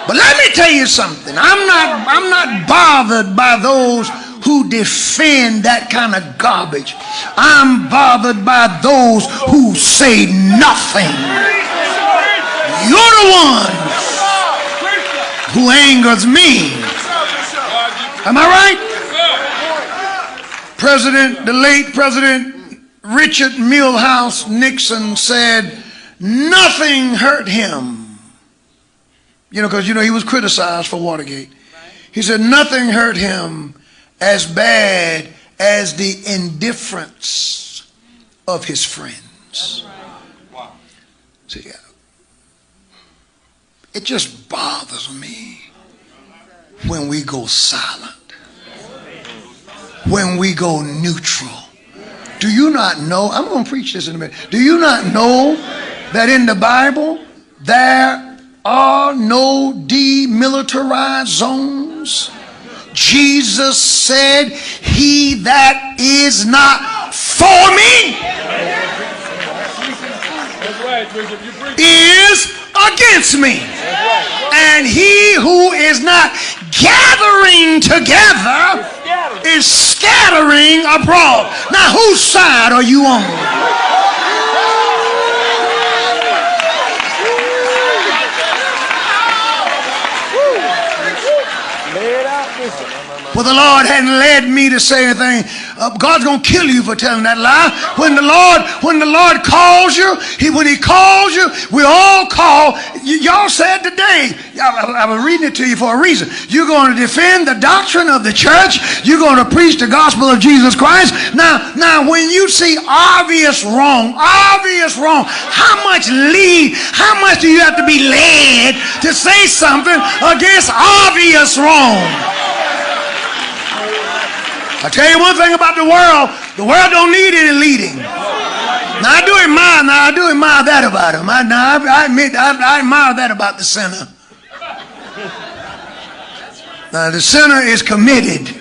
But let me tell you something. I'm not bothered by those who defend that kind of garbage. I'm bothered by those who say nothing. You're the ones who angers me. Am I right? The late President Richard Milhous Nixon said nothing hurt him. Because he was criticized for Watergate. He said nothing hurt him as bad as the indifference of his friends. See, it just bothers me when we go silent, when we go neutral. Do you not know? I'm going to preach this in a minute. Do you not know that in the Bible there are no demilitarized zones? Jesus said, "He that is not for me is against me. And he who is not gathering together is scattering abroad." Now, whose side are you on? Well, the Lord hadn't led me to say anything. God's going to kill you for telling that lie. When the Lord calls you, when he calls you, we all call. Y'all said today, I was reading it to you for a reason. You're going to defend the doctrine of the church. You're going to preach the gospel of Jesus Christ. Now, when you see obvious wrong, how much do you have to be led to say something against obvious wrong? I tell you one thing about the world don't need any leading. Now I do admire that about him. I admit I admire that about the sinner. Now the sinner is committed.